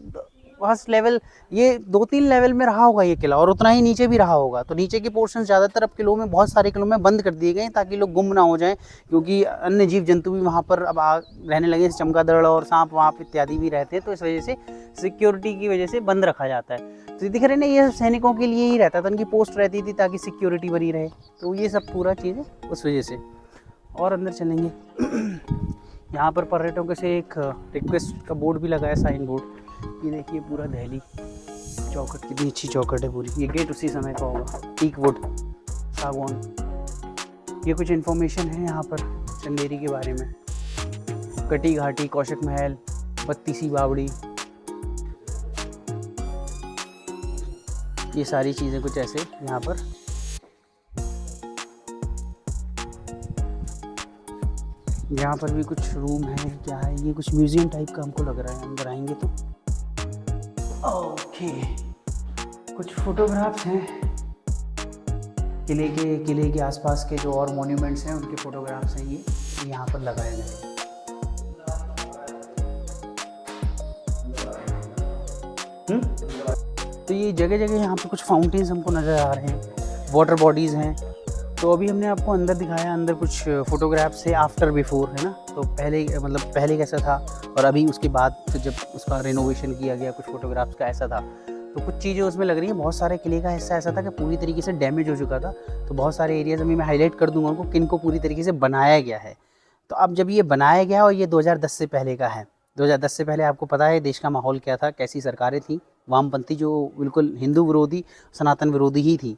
फर्स्ट लेवल, ये 2-3 लेवल में रहा होगा ये किला और उतना ही नीचे भी रहा होगा। तो नीचे के पोर्शन ज़्यादातर अब किलों में, बहुत सारे किलों में बंद कर दिए गए हैं ताकि लोग गुम ना हो जाएं, क्योंकि अन्य जीव जंतु भी वहाँ पर अब रहने लगे, चमगादड़ और सांप वाँप इत्यादि भी रहते हैं। तो इस वजह से सिक्योरिटी की वजह से बंद रखा जाता है। तो दिख रहे ना, ये सैनिकों के लिए ही रहता था, उनकी पोस्ट रहती थी ताकि सिक्योरिटी बनी रहे। तो ये सब पूरा चीज़ है उस वजह से। और अंदर चलेंगे। यहाँ पर पर्यटकों से एक रिक्वेस्ट का बोर्ड भी लगा है, साइन बोर्ड। ये देखिए पूरा दहली चौखट, कितनी अच्छी चौखट है पूरी। ये गेट उसी समय का होगा, टीक वुड, सागवान। ये कुछ इन्फॉर्मेशन है यहाँ पर चंदेरी के बारे में। कटी घाटी, कौशिक महल, बत्तीसी बावड़ी, ये सारी चीज़ें कुछ ऐसे यहाँ पर। यहाँ पर भी कुछ रूम है, क्या है ये, कुछ म्यूजियम टाइप का हमको लग रहा है, अंदर आएंगे तो। ओके, कुछ फोटोग्राफ्स हैं किले के आसपास के जो और मॉन्यूमेंट्स हैं उनके फोटोग्राफ्स हैं, ये यहाँ पर लगाए गए हैं। तो ये जगह जगह यहाँ पे कुछ फाउंटेन्स हमको नज़र आ रहे हैं, वाटर बॉडीज़ हैं। तो अभी हमने आपको अंदर दिखाया, अंदर कुछ फोटोग्राफ्स है आफ्टर बिफोर, है ना। तो पहले मतलब पहले कैसा था और अभी उसके बाद फिर जब उसका रिनोवेशन किया गया, कुछ फोटोग्राफ्स का ऐसा था। तो कुछ चीज़ें उसमें लग रही हैं। बहुत सारे किले का हिस्सा ऐसा था कि पूरी तरीके से डैमेज हो चुका था। तो बहुत सारे एरियाज़ अभी मैं हाईलाइट कर दूंगा उनको, किन को पूरी तरीके से बनाया गया है। तो अब जब ये बनाया गया और ये 2010 से पहले का है, 2010 से पहले आपको पता है देश का माहौल क्या था, कैसी सरकारें थी, वामपंथी जो बिल्कुल हिंदू विरोधी, सनातन विरोधी ही थी।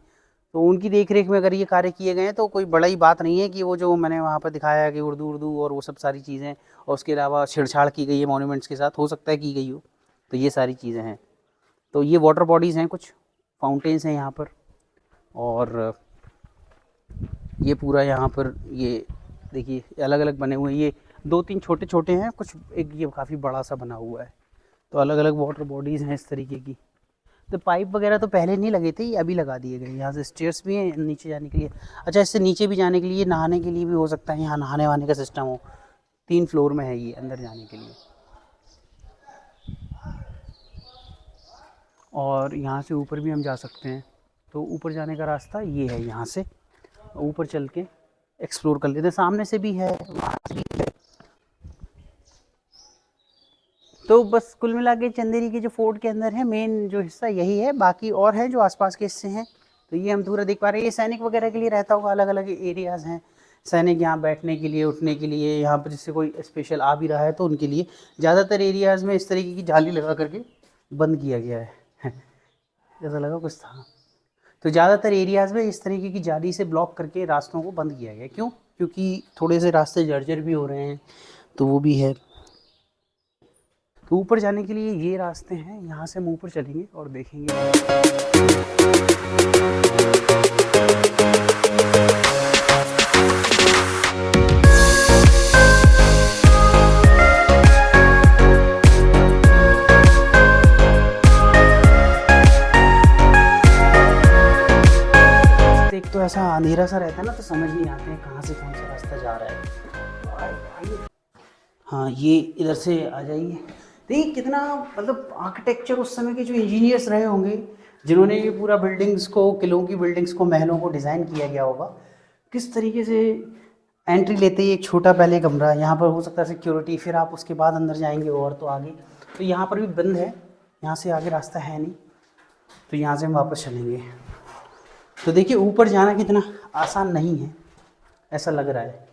तो उनकी देख रेख में अगर ये कार्य किए गए हैं तो कोई बड़ा ही बात नहीं है कि वो जो मैंने वहाँ पर दिखाया है कि उर्दू और वो सब सारी चीज़ें, और उसके अलावा छेड़छाड़ की गई है मॉन्यूमेंट्स के साथ, हो सकता है की गई हो। तो ये सारी चीज़ें हैं। तो ये वाटर बॉडीज़ हैं, कुछ फाउंटेन्स हैं यहाँ पर। और ये पूरा यहाँ पर ये देखिए अलग अलग बने हुए हैं, ये 2-3 छोटे छोटे हैं, कुछ एक ये काफ़ी बड़ा सा बना हुआ है। तो अलग अलग वाटर बॉडीज़ हैं इस तरीके की। तो पाइप वगैरह तो पहले नहीं लगे थे, ये अभी लगा दिए गए। यहाँ से स्टेयर्स भी हैं नीचे जाने के लिए। अच्छा, इससे नीचे भी जाने के लिए, नहाने के लिए भी हो सकता है, यहाँ नहाने वाने का सिस्टम हो। 3 फ्लोर में है ये अंदर जाने के लिए। और यहाँ से ऊपर भी हम जा सकते हैं। तो ऊपर जाने का रास्ता ये है, यहाँ से ऊपर चल के एक्सप्लोर कर लेते हैं। सामने से भी है, वहाँ से भी है। तो बस कुल मिला के चंदेरी के जो फोर्ट के अंदर है मेन जो हिस्सा यही है, बाकी और है जो आसपास के हिस्से हैं। तो ये हम पूरा देख पा रहे हैं। ये सैनिक वगैरह के लिए रहता होगा, अलग अलग एरियाज़ हैं सैनिक यहाँ बैठने के लिए, उठने के लिए। यहाँ पर जिससे कोई स्पेशल आ भी रहा है तो उनके लिए ज़्यादातर एरियाज़ में इस तरीके की जाली लगा करके बंद किया गया है। जैसा लगा कुछ था। तो ज़्यादातर एरियाज़ में इस तरीके की जाली से ब्लॉक करके रास्तों को बंद किया गया। क्यों? क्योंकि थोड़े से रास्ते जर्जर भी हो रहे हैं, तो वो भी है। तो ऊपर जाने के लिए ये रास्ते हैं, यहाँ से हम ऊपर चलेंगे और देखेंगे। एक तो ऐसा अंधेरा सा रहता है ना, तो समझ नहीं आते हैं कहाँ से कौन सा रास्ता जा रहा है। हाँ, ये इधर से आ जाइए। देखिए कितना मतलब आर्किटेक्चर उस समय के जो इंजीनियर्स रहे होंगे, जिन्होंने ये पूरा बिल्डिंग्स को, किलों की बिल्डिंग्स को, महलों को डिज़ाइन किया गया होगा, किस तरीके से एंट्री लेते ही एक छोटा पहले कमरा, यहाँ पर हो सकता है सिक्योरिटी, फिर आप उसके बाद अंदर जाएंगे और तो आगे, तो यहाँ पर भी बंद है, यहाँ से आगे रास्ता है नहीं, तो यहाँ से हम वापस चलेंगे। तो देखिए ऊपर जाना कितना आसान नहीं है, ऐसा लग रहा है।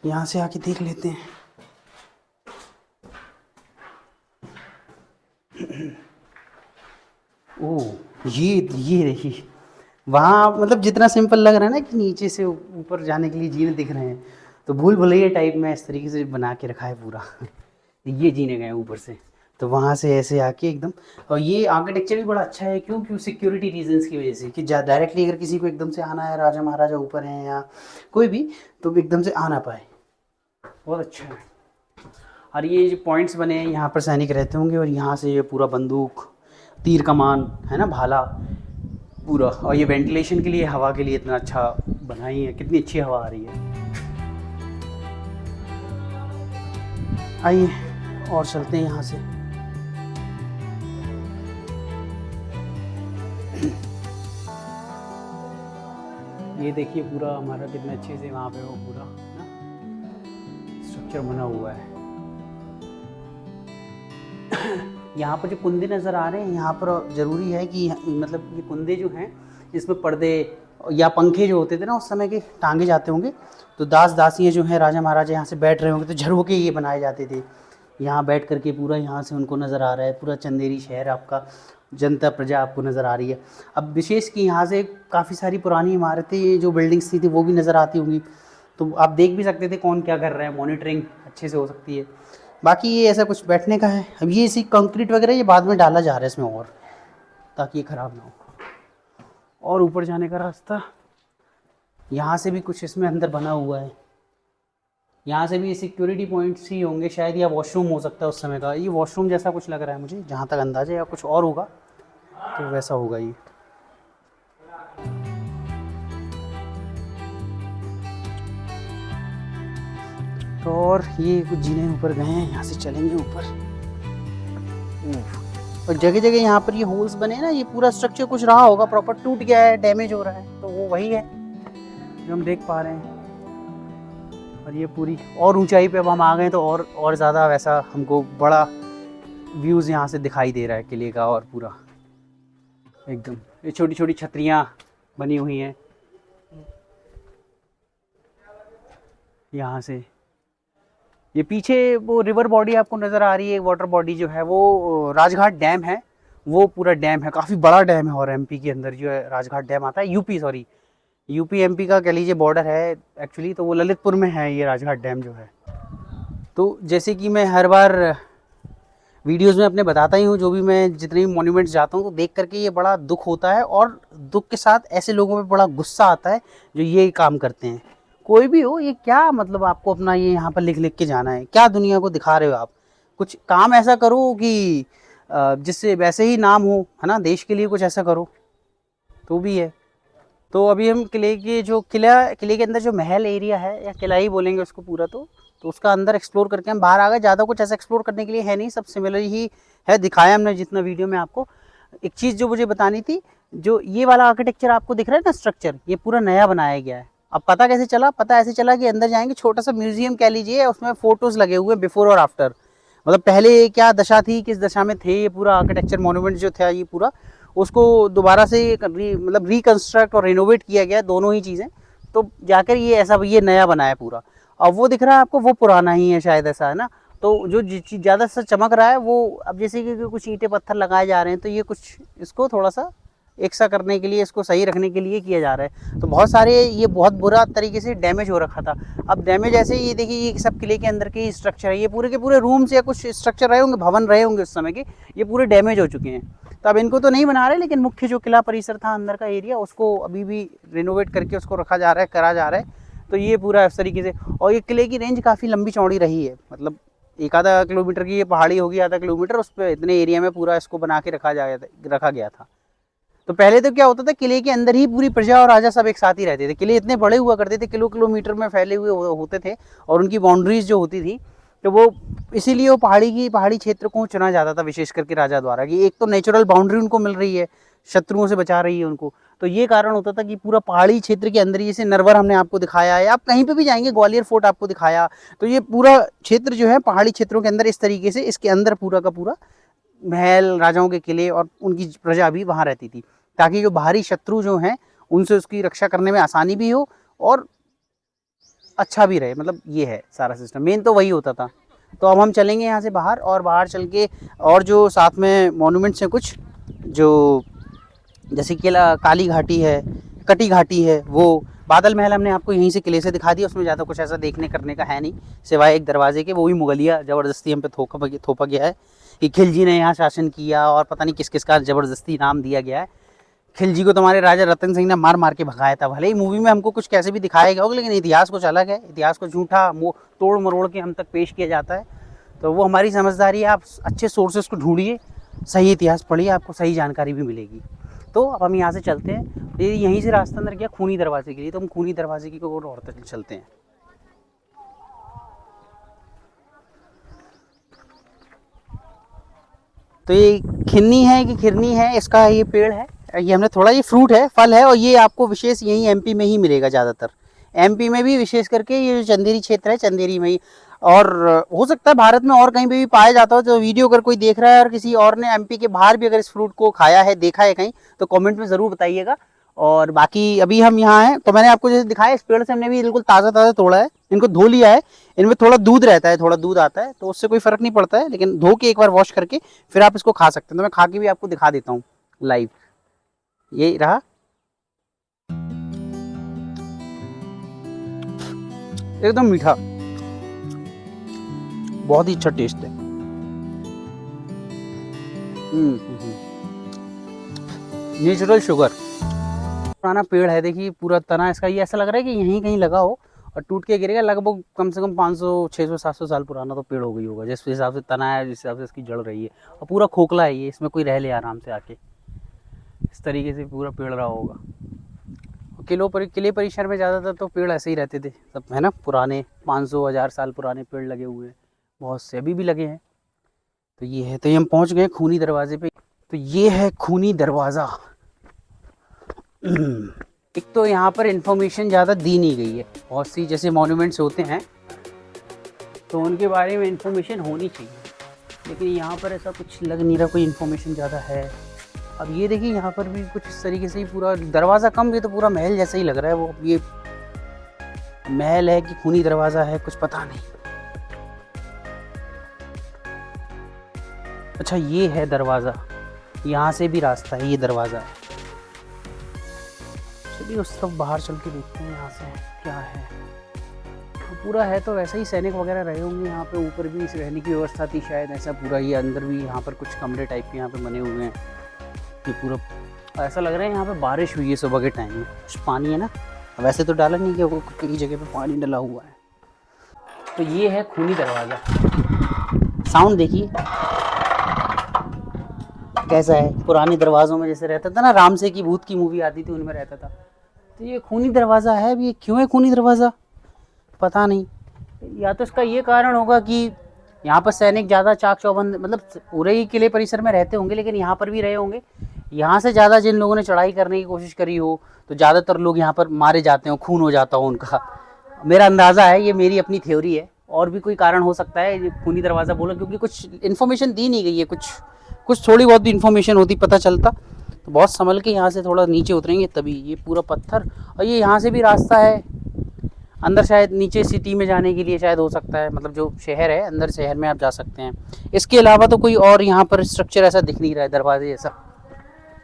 यहाँ से आके देख लेते हैं। ओह, ये देखिए, वहाँ मतलब जितना सिंपल लग रहा है ना कि नीचे से ऊपर जाने के लिए जीने दिख रहे हैं, तो भूल भुलैया टाइप में इस तरीके से बना के रखा है पूरा। ये जीने गए ऊपर से, तो वहाँ से ऐसे आके एकदम। और ये आर्किटेक्चर भी बड़ा अच्छा है, क्यों सिक्योरिटी रीजंस की वजह से, कि डायरेक्टली अगर किसी को एकदम से आना है, राजा महाराजा ऊपर हैं या कोई भी, तो एकदम से आ ना पाए। बहुत अच्छा है। और ये जो पॉइंट्स बने हैं, यहाँ पर सैनिक रहते होंगे, और यहाँ से ये पूरा बंदूक, तीर कमान है ना, भाला पूरा। और ये वेंटिलेशन के लिए, हवा के लिए इतना अच्छा बनाई है, कितनी अच्छी हवा आ रही है। आइए और चलते हैं यहाँ से। ये देखिए पूरा हमारा कितने अच्छे से वहाँ पे वो पूरा ना स्ट्रक्चर बना हुआ है। यहाँ पर जो कुंदे नज़र आ रहे हैं, यहाँ पर ज़रूरी है कि मतलब ये कुंदे जो हैं, इसमें पर्दे या पंखे जो होते थे ना उस समय के, टांगे जाते होंगे। तो दास दासियाँ जो हैं, राजा महाराजा यहाँ से बैठ रहे होंगे, तो झरोके ये बनाए जाते थे। यहाँ बैठ करके पूरा यहाँ से उनको नज़र आ रहा है, पूरा चंदेरी शहर आपका, जनता प्रजा आपको नज़र आ रही है। अब विशेष कि यहाँ से काफ़ी सारी पुरानी इमारतें जो बिल्डिंग्स थी वो भी नज़र आती होंगी, तो आप देख भी सकते थे कौन क्या कर रहा है, मॉनिटरिंग अच्छे से हो सकती है। बाकी ये ऐसा कुछ बैठने का है। अब ये इसी कंक्रीट वगैरह ये बाद में डाला जा रहा है इसमें, और ताकि ये ख़राब ना हो। और ऊपर जाने का रास्ता यहाँ से भी कुछ इसमें अंदर बना हुआ है। यहाँ से भी सिक्योरिटी पॉइंट्स ही होंगे शायद, या वॉशरूम हो सकता है उस समय का। ये वॉशरूम जैसा कुछ लग रहा है मुझे, जहाँ तक अंदाज़ा, या कुछ और होगा तो वैसा होगा ये। तो और ये कुछ जीने ऊपर गए हैं, यहाँ से चलेंगे ऊपर। और जगह जगह यहाँ पर ये होल्स बने हैं ना, ये पूरा स्ट्रक्चर कुछ रहा होगा, प्रॉपर टूट गया है, डैमेज हो रहा है, तो वो वही है जो हम देख पा रहे हैं। और ये पूरी और ऊंचाई पे अब हम आ गए, तो और ज़्यादा वैसा हमको बड़ा व्यूज़ यहाँ से दिखाई दे रहा है किले का, और पूरा एकदम ये छोटी छोटी छतरियाँ बनी हुई हैं यहाँ से। ये पीछे वो रिवर बॉडी आपको नज़र आ रही है, वाटर बॉडी जो है वो राजघाट डैम है, वो पूरा डैम है, काफ़ी बड़ा डैम है। और एमपी के अंदर जो है राजघाट डैम आता है, यूपी एमपी का कह लीजिए बॉर्डर है एक्चुअली, तो वो ललितपुर में है ये राजघाट डैम जो है। तो जैसे कि मैं हर बार वीडियोस में अपने बताता ही हूँ, जो भी मैं जितने भी मॉन्यूमेंट्स जाता हूँ, तो देख करके ये बड़ा दुख होता है, और दुख के साथ ऐसे लोगों पे बड़ा गुस्सा आता है जो ये काम करते हैं। कोई भी हो, ये क्या मतलब आपको अपना ये यहाँ पर लिख लिख के जाना है, क्या दुनिया को दिखा रहे हो आप? कुछ काम ऐसा करो कि जिससे वैसे ही नाम हो, है ना, देश के लिए कुछ ऐसा करो तो भी है। तो अभी हम किले के अंदर जो महल एरिया है, या किला ही बोलेंगे उसको पूरा, तो उसका अंदर एक्सप्लोर करके हम बाहर आ गए। ज़्यादा कुछ ऐसा एक्सप्लोर करने के लिए है नहीं, सब सिमिलर ही है, दिखाया हमने जितना वीडियो में आपको। एक चीज़ जो मुझे बतानी थी, जो ये वाला आर्किटेक्चर आपको दिख रहा है ना स्ट्रक्चर, ये पूरा नया बनाया गया है। अब पता कैसे चला? पता ऐसे चला कि अंदर जाएंगे, छोटा सा म्यूजियम कह लीजिए, उसमें फ़ोटोज़ लगे हुए बिफोर और आफ्टर, मतलब पहले क्या दशा थी, किस दशा में थे, ये पूरा आर्किटेक्चर मॉन्यूमेंट जो था ये पूरा, उसको दोबारा से मतलब रिकन्स्ट्रक्ट और रिनोवेट किया गया, दोनों ही चीज़ें। तो जाकर ये ऐसा ये नया बना है पूरा। अब वो दिख रहा है आपको, वो पुराना ही है शायद, ऐसा है ना। तो जो चीज़ ज़्यादा सा चमक रहा है वो, अब जैसे कि कुछ ईंटें पत्थर लगाए जा रहे हैं, तो ये कुछ इसको थोड़ा सा एक सा करने के लिए, इसको सही रखने के लिए किया जा रहा है। तो बहुत सारे ये बहुत बुरा तरीके से डैमेज हो रखा था। अब डैमेज ऐसे ये देखिए, ये सब किले के अंदर के स्ट्रक्चर है, ये पूरे के पूरे रूम्स या कुछ स्ट्रक्चर रहे होंगे, भवन रहे होंगे उस समय के, ये पूरे डैमेज हो चुके हैं। तो अब इनको तो नहीं बना रहे, लेकिन मुख्य जो किला परिसर था अंदर का एरिया, उसको अभी भी रिनोवेट करके उसको रखा जा रहा है, करा जा रहा है। तो ये पूरा इस तरीके से, और ये किले की रेंज काफ़ी लंबी चौड़ी रही है, मतलब एक आधा किलोमीटर की ये पहाड़ी होगी, आधा किलोमीटर, उस पर इतने एरिया में पूरा इसको बना के रखा गया था। तो पहले तो क्या होता था, किले के अंदर ही पूरी प्रजा और राजा सब एक साथ ही रहते थे। किले इतने बड़े हुआ करते थे, किलोमीटर में फैले हुए होते थे, और उनकी बाउंड्रीज जो होती थी, तो वो इसीलिए वो पहाड़ी क्षेत्र को चुना जाता था विशेष करके राजा द्वारा, कि एक तो नेचुरल बाउंड्री उनको मिल रही है, शत्रुओं से बचा रही है उनको। तो ये कारण होता था कि पूरा पहाड़ी क्षेत्र के अंदर, जैसे नरवर हमने आपको दिखाया है, आप कहीं पे भी जाएंगे, ग्वालियर फोर्ट आपको दिखाया, तो ये पूरा क्षेत्र जो है पहाड़ी क्षेत्रों के अंदर इस तरीके से, इसके अंदर पूरा का पूरा महल, राजाओं के किले और उनकी प्रजा भी वहाँ रहती थी, ताकि जो बाहरी शत्रु जो हैं उनसे उसकी रक्षा करने में आसानी भी हो और अच्छा भी रहे। मतलब ये है सारा सिस्टम, मेन तो वही होता था। तो अब हम चलेंगे यहाँ से बाहर, और बाहर चल के और जो साथ में मॉन्यूमेंट्स हैं कुछ, जो जैसे किला काली घाटी है, कटी घाटी है, वो बादल महल हमने आपको यहीं से किले से दिखा दिया, उसमें ज़्यादा कुछ ऐसा देखने करने का है नहीं, सिवाय एक दरवाजे के, वो भी मुगलिया ज़बरदस्ती हम पे थोपा गया है कि खिलजी ने यहाँ शासन किया, और पता नहीं किस किस का ज़बरदस्ती नाम दिया गया है। खिलजी को तुम्हारे राजा रतन सिंह ने मार मार के भगाया था। भले ही मूवी में हमको कुछ कैसे भी दिखाया गया होगा, लेकिन इतिहास कुछ अलग है, इतिहास को झूठा तोड़ मरोड़ के हम तक पेश किया जाता है। तो वो हमारी समझदारी है, आप अच्छे सोर्सेस को ढूंढिए, सही इतिहास पढ़िए, आपको सही जानकारी भी मिलेगी। तो अब हम यहाँ से चलते हैं, ये यहीं से रास्ता अंदर गया खूनी दरवाजे के लिए, तो हम खूनी दरवाजे की ओर और तक चलते हैं। तो ये खिन्नी है कि खिरनी है, इसका ये पेड़ है, ये हमने थोड़ा, ये फ्रूट है, फल है, और ये आपको विशेष यहीं एमपी में ही मिलेगा ज़्यादातर, एमपी में भी विशेष करके ये जो चंदेरी क्षेत्र है, चंदेरी में ही, और हो सकता है भारत में और कहीं पे भी पाया जाता हो। तो वीडियो अगर कोई देख रहा है और किसी और ने एमपी के बाहर भी अगर इस फ्रूट को खाया है, देखा है कहीं, तो कमेंट में ज़रूर बताइएगा। और बाकी अभी हम यहाँ हैं, तो मैंने आपको जैसे दिखाया, इस पेड़ से हमने भी बिल्कुल ताज़ा ताज़ा तोड़ा है, इनको धो लिया है, इनमें थोड़ा दूध रहता है, थोड़ा दूध आता है, तो उससे कोई फ़र्क नहीं पड़ता है, लेकिन धो के एक बार वॉश करके फिर आप इसको खा सकते हैं। तो मैं खा के भी आपको दिखा देता हूँ लाइव। ये रहा, एकदम मीठा, बहुत ही अच्छा टेस्ट है। नेचुरल शुगर, पुराना पेड़ है, देखिए पूरा तना इसका, ये ऐसा लग रहा है कि यहीं कहीं लगा हो और टूट के गिरेगा। लगभग कम से कम 500, 600, 700 साल पुराना तो पेड़ हो गई होगा, जिस हिसाब से तना है, जिस हिसाब से इसकी जड़ रही है, और पूरा खोखला है ये, इसमें कोई रह ले आराम से आके, इस तरीके से पूरा पेड़ रहा होगा। किले परिसर में ज़्यादातर तो पेड़ ऐसे ही रहते थे सब, है ना, पुराने 500, 1000 साल पुराने पेड़ लगे हुए हैं, बहुत से अभी भी लगे हैं। तो ये है, तो ये हम पहुंच गए खूनी दरवाजे पे। तो ये है खूनी दरवाज़ा। एक तो यहाँ पर इंफॉर्मेशन ज़्यादा दी नहीं गई है, बहुत सी जैसे मॉन्यूमेंट्स होते हैं तो उनके बारे में इंफॉर्मेशन होनी चाहिए, लेकिन यहाँ पर ऐसा कुछ लग नहीं रहा, कोई इन्फॉर्मेशन ज़्यादा है। अब ये देखिए, यहाँ पर भी कुछ इस तरीके से ही पूरा दरवाज़ा कम, ये तो पूरा महल जैसा ही लग रहा है। वो ये महल है कि खूनी दरवाज़ा है, कुछ पता नहीं। अच्छा, ये है दरवाज़ा, यहाँ से भी रास्ता है, ये दरवाज़ा है। चलिए उस तरफ बाहर चल के देखते हैं यहाँ से क्या है। तो पूरा है तो वैसे ही, सैनिक वगैरह रहे होंगे यहाँ पे, ऊपर भी इस रहने की व्यवस्था थी शायद, ऐसा पूरा ही अंदर भी यहाँ पर कुछ कमरे टाइप के यहाँ पे बने हुए हैं। ये पूरा ऐसा लग रहा है यहाँ पे बारिश हुई है सुबह के टाइम में, कुछ पानी है ना, वैसे तो डाला नहीं कि कई जगह पे पानी डला हुआ है। तो ये है खूनी दरवाज़ा, साउंड देखिए कैसा है, पुराने दरवाज़ों में जैसे रहता था ना, राम से की भूत की मूवी आती थी, उनमें रहता था। तो ये खूनी दरवाज़ा है। अब ये क्यों है खूनी दरवाज़ा पता नहीं, या तो इसका ये कारण होगा कि यहाँ पर सैनिक ज़्यादा चाक चौबंद, मतलब पूरे ही किले परिसर में रहते होंगे, लेकिन यहाँ पर भी रहे होंगे। यहाँ से ज़्यादा जिन लोगों ने चढ़ाई करने की कोशिश करी हो, तो ज़्यादातर लोग यहाँ पर मारे जाते हो, खून हो जाता हो उनका, मेरा अंदाज़ा है, ये मेरी अपनी थ्योरी है। और भी कोई कारण हो सकता है ये खूनी दरवाज़ा बोला, क्योंकि कुछ इन्फॉर्मेशन दी नहीं गई है, कुछ थोड़ी बहुत भी इन्फॉर्मेशन होती पता चलता। तो बहुत संभल के यहाँ से थोड़ा नीचे उतरेंगे तभी। ये पूरा पत्थर, और ये यहाँ से भी रास्ता है अंदर, शायद नीचे सिटी में जाने के लिए शायद हो सकता है, मतलब जो शहर है, अंदर शहर में आप जा सकते हैं। इसके अलावा तो कोई और यहाँ पर स्ट्रक्चर ऐसा दिख नहीं रहा है दरवाजे जैसा,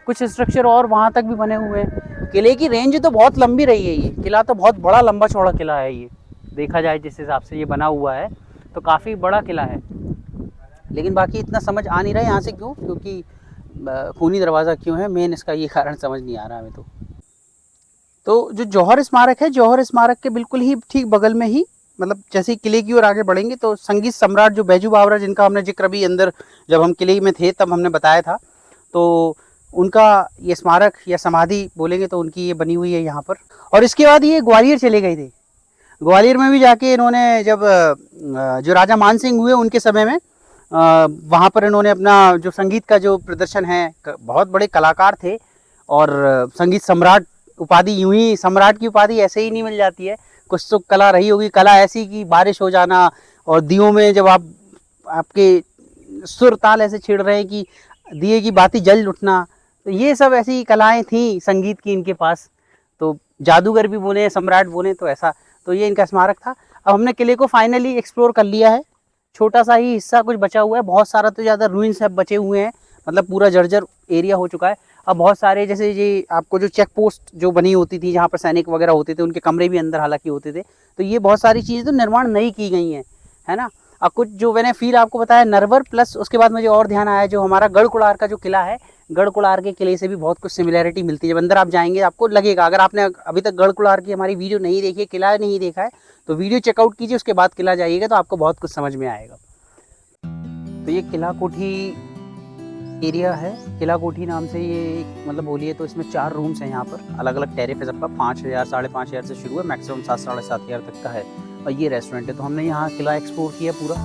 कुछ स्ट्रक्चर और वहाँ तक भी बने हुए हैं। किले की रेंज तो बहुत लंबी रही है, ये किला तो बहुत बड़ा लंबा चौड़ा किला है। ये देखा जाए जिस हिसाब से ये बना हुआ है तो काफ़ी बड़ा किला है, लेकिन बाकी इतना समझ आ नहीं रहा है यहाँ से क्यों, क्योंकि खूनी दरवाज़ा क्यों है, मेन इसका ये कारण समझ नहीं आ रहा हमें। तो जो जौहर स्मारक है, जौहर स्मारक के बिल्कुल ही ठीक बगल में ही, मतलब जैसे ही किले की ओर आगे बढ़ेंगे तो संगीत सम्राट जो बैजू बावरा, जिनका हमने जिक्र अभी अंदर जब हम किले में थे तब हमने बताया था, तो उनका ये स्मारक या समाधि बोलेंगे तो उनकी ये बनी हुई है यहाँ पर। और इसके बाद ये ग्वालियर चले गए थे। ग्वालियर में भी जाके इन्होंने जब जो राजा मान सिंह हुए उनके समय में वहाँ पर इन्होंने अपना जो संगीत का जो प्रदर्शन है, बहुत बड़े कलाकार थे और संगीत सम्राट उपाधि, यूं ही सम्राट की उपाधि ऐसे ही नहीं मिल जाती है, कुछ तो कला रही होगी। कला ऐसी कि बारिश हो जाना और दियों में जब आपके सुर ताल ऐसे छिड़ रहे हैं कि दिए की बाती जल उठना, तो ये सब ऐसी कलाएं थी संगीत की इनके पास। तो जादूगर भी बोले, सम्राट बोले, तो ऐसा, तो ये इनका स्मारक था। अब हमने किले को फाइनली एक्सप्लोर कर लिया है। छोटा सा ही हिस्सा कुछ बचा हुआ है, बहुत सारा तो ज़्यादा रूइंस सब बचे हुए हैं, मतलब पूरा जर्जर एरिया हो चुका है। अब बहुत सारे जैसे ये आपको जो चेक पोस्ट जो बनी होती थी, जहाँ पर सैनिक वगैरह होते थे, उनके कमरे भी अंदर हालांकि होते थे, तो ये बहुत सारी चीज़ें तो निर्माण नई की गई हैं, है ना। अब कुछ जो मैंने फील आपको बताया नरवर, प्लस उसके बाद मुझे और ध्यान आया जो हमारा गढ़ कुड़ार का जो किला है, गढ़ कुड़ार के किले से भी बहुत कुछ सिमिलैरिटी मिलती है। जब अंदर आप जाएंगे आपको लगेगा, अगर आपने अभी तक गढ़ कुड़ार की हमारी वीडियो नहीं देखी है, किला नहीं देखा है, तो वीडियो चेकआउट कीजिए, उसके बाद किला जाइएगा तो आपको बहुत कुछ समझ में आएगा। तो ये किला कोठी एरिया है, किला कोठी नाम से ये मतलब बोलिए तो इसमें 4 रूम्स हैं यहाँ पर, अलग अलग टेरिफ है सबका, 5,000 5,500 से शुरू है, मैक्सिमम 7 साढ़े 7,000 तक का है। और ये रेस्टोरेंट है। तो हमने यहाँ किला एक्सप्लोर किया पूरा,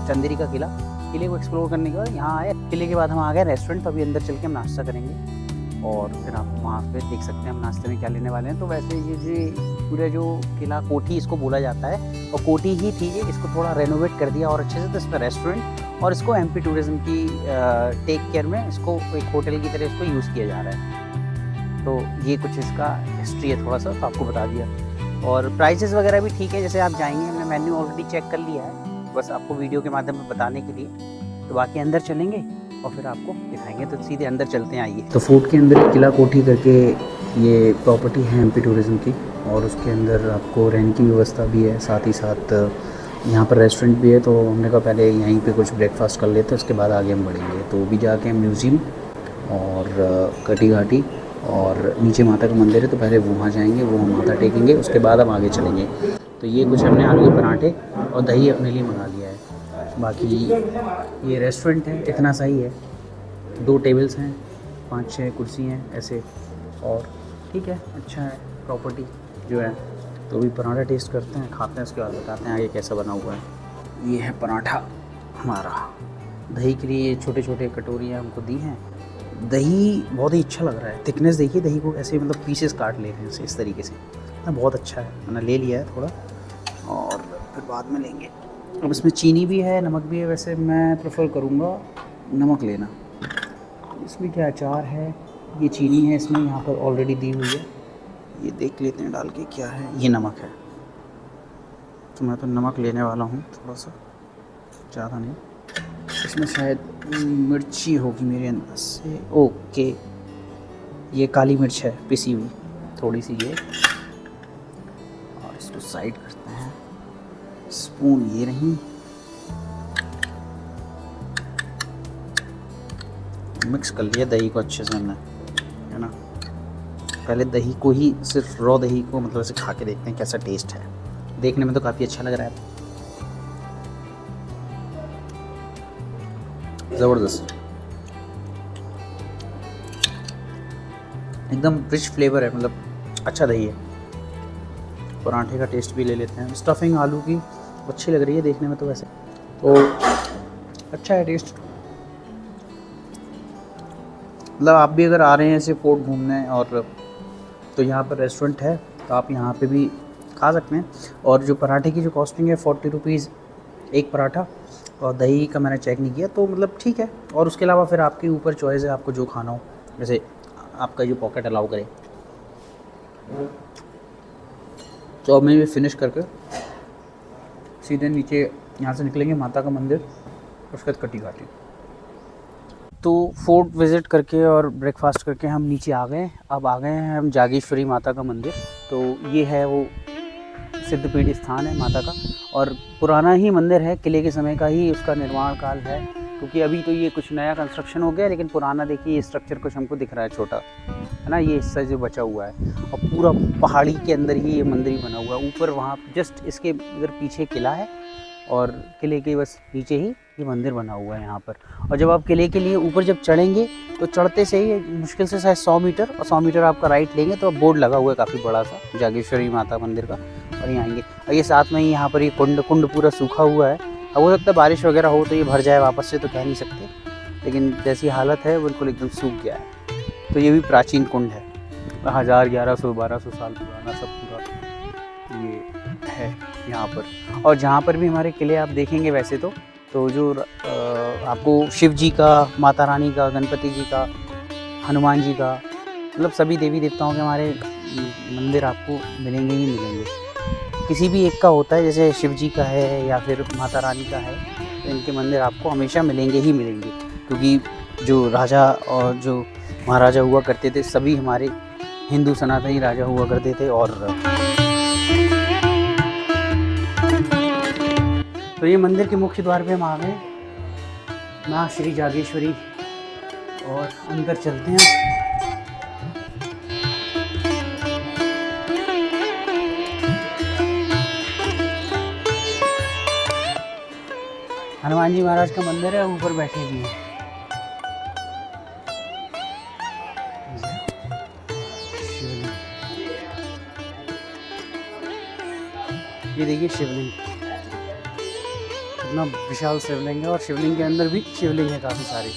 चंदेरी का किला। किले को एक्सप्लोर करने के बाद यहाँ आए, किले के बाद हम आ गए रेस्टोरेंट। तो अभी अंदर चल के हम नाश्ता करेंगे और फिर आप वहाँ पे देख सकते हैं हम नाश्ते में क्या लेने वाले हैं। तो वैसे ये पूरा जो किला कोठी इसको बोला जाता है, और कोठी ही थी ये, इसको थोड़ा रेनोवेट कर दिया और अच्छे से, तो इसमें रेस्टोरेंट और इसको एमपी टूरिज्म की टेक केयर में इसको एक होटल की तरह इसको यूज़ किया जा रहा है। तो ये कुछ इसका हिस्ट्री है थोड़ा सा, तो आपको बता दिया। और प्राइसेस वगैरह भी ठीक है, जैसे आप जाएंगे, हमने मेन्यू ऑलरेडी चेक कर लिया है, बस आपको वीडियो के माध्यम से बताने के लिए। तो बाकी अंदर चलेंगे और फिर आपको दिखाएंगे, तो सीधे अंदर चलते हैं, आइए। तो फोर्ट के अंदर किला कोठी करके ये प्रॉपर्टी है एमपी टूरिज्म की, और उसके अंदर आपको रहने की व्यवस्था भी है, साथ ही साथ यहाँ पर रेस्टोरेंट भी है। तो हमने कहा पहले यहीं पे कुछ ब्रेकफास्ट कर लेते हैं, उसके बाद आगे हम बढ़ेंगे। तो भी जाके हम म्यूज़ियम और कटी घाटी और नीचे माता का मंदिर है, तो पहले वहाँ जाएंगे, वो हम माथा टेकेंगे, उसके बाद हम आगे चलेंगे। तो ये कुछ हमने आलू के पराठे और दही अपने लिए मंगा लिया है। बाकी ये रेस्टोरेंट है, इतना सही है, 2 टेबल्स हैं, 5-6 कुर्सी हैं ऐसे, और ठीक है, अच्छा है प्रॉपर्टी जो है। तो भी पराठा टेस्ट करते हैं, खाते हैं, उसके बाद बताते हैं आगे कैसा बना हुआ है। ये है पराठा हमारा। दही के लिए छोटे छोटे कटोरियाँ हमको दी हैं। दही बहुत ही अच्छा लग रहा है, थिकनेस देखिए दही को, ऐसे मतलब पीसेस काट ले रहे हैं इस तरीके से, बहुत अच्छा है। मैंने ले लिया है थोड़ा और फिर बाद में लेंगे। अब इसमें चीनी भी है, नमक भी है, वैसे मैं प्रेफर करूँगा नमक लेना। इसमें क्या अचार है, ये चीनी है इसमें, यहाँ पर ऑलरेडी दी हुई है, ये देख लेते हैं डाल के क्या है। ये नमक है, तो मैं तो नमक लेने वाला हूँ, थोड़ा सा, ज़्यादा नहीं। इसमें शायद मिर्ची होगी मेरे अंदाज से। ओके, ये काली मिर्च है पिसी हुई थोड़ी सी ये, और इसको साइड करते हैं। स्पून ये रही, मिक्स कर लिया दही को अच्छे से हमने, है ना। पहले दही को ही, सिर्फ रॉ दही को मतलब ऐसे खा के देखते हैं कैसा टेस्ट है। देखने में तो काफ़ी अच्छा लग रहा है, ज़बरदस्त, एकदम रिच फ्लेवर है, मतलब अच्छा दही है। पराठे का टेस्ट भी ले लेते हैं। स्टफिंग आलू की अच्छी लग रही है देखने में, तो वैसे तो अच्छा है टेस्ट। मतलब आप भी अगर आ रहे हैं ऐसे फोर्ट घूमने, और तो यहाँ पर रेस्टोरेंट है, तो आप यहाँ पे भी खा सकते हैं। और जो पराठे की जो कॉस्टिंग है 40 रुपीज़ एक पराठा, और दही का मैंने चेक नहीं किया, तो मतलब ठीक है। और उसके अलावा फिर आपके ऊपर चॉइस है, आपको जो खाना हो, जैसे आपका जो पॉकेट अलाउ करे। तो अब मैं ये फिनिश करके सीधे नीचे यहाँ से निकलेंगे, माता का मंदिर, उसके बाद कटी घाटी। तो फोर्ट विज़िट करके और ब्रेकफास्ट करके हम नीचे आ गए। अब आ गए हैं हम जागेश्वरी माता का मंदिर। तो ये है वो सिद्धपीठ स्थान है माता का, और पुराना ही मंदिर है, किले के समय का ही उसका निर्माण काल है, क्योंकि अभी तो ये कुछ नया कंस्ट्रक्शन हो गया, लेकिन पुराना देखिए ये स्ट्रक्चर कुछ हमको दिख रहा है छोटा, है ना, ये हिस्सा जो बचा हुआ है। और पूरा पहाड़ी के अंदर ही ये मंदिर बना हुआ है। ऊपर वहाँ जस्ट इसके इधर पीछे किला है, और किले के बस नीचे ही ये मंदिर बना हुआ है यहाँ पर। और जब आप किले के लिए ऊपर जब चढ़ेंगे तो चढ़ते से ही मुश्किल से शायद 100 मीटर, और 100 मीटर आपका राइट लेंगे तो बोर्ड लगा हुआ है काफ़ी बड़ा सा जागेश्वरी माता मंदिर का, और यहाँ आएंगे। और ये साथ में ही यहाँ पर ये कुंड पूरा सूखा हुआ है। अब हो सकता है बारिश वगैरह हो तो ये भर जाए वापस से, तो कह नहीं सकते, लेकिन जैसी हालत है बिल्कुल एकदम सूख गया है। तो ये भी प्राचीन कुंड है, 1000, 1100, 1200 साल पुराना सब पूरा ये है यहाँ पर। और जहाँ पर भी हमारे किले आप देखेंगे वैसे तो जो आपको शिव जी का, माता रानी का, गणपति जी का, हनुमान जी का, मतलब सभी देवी देवताओं के हमारे मंदिर आपको मिलेंगे ही मिलेंगे। किसी भी एक का होता है, जैसे शिव जी का है या फिर माता रानी का है, तो इनके मंदिर आपको हमेशा मिलेंगे ही मिलेंगे, क्योंकि जो राजा और जो महाराजा हुआ करते थे सभी हमारे हिंदू सनातनी राजा हुआ करते थे। और तो ये मंदिर के मुख्य द्वार पे हम आ गए, माँ श्री जागेश्वरी, और अंदर चलते हैं। हनुमान जी महाराज का मंदिर है, ऊपर बैठे भी हैं। ये देखिए शिवलिंग, कितना विशाल शिवलिंग है, और शिवलिंग के अंदर भी शिवलिंग है काफ़ी सारे।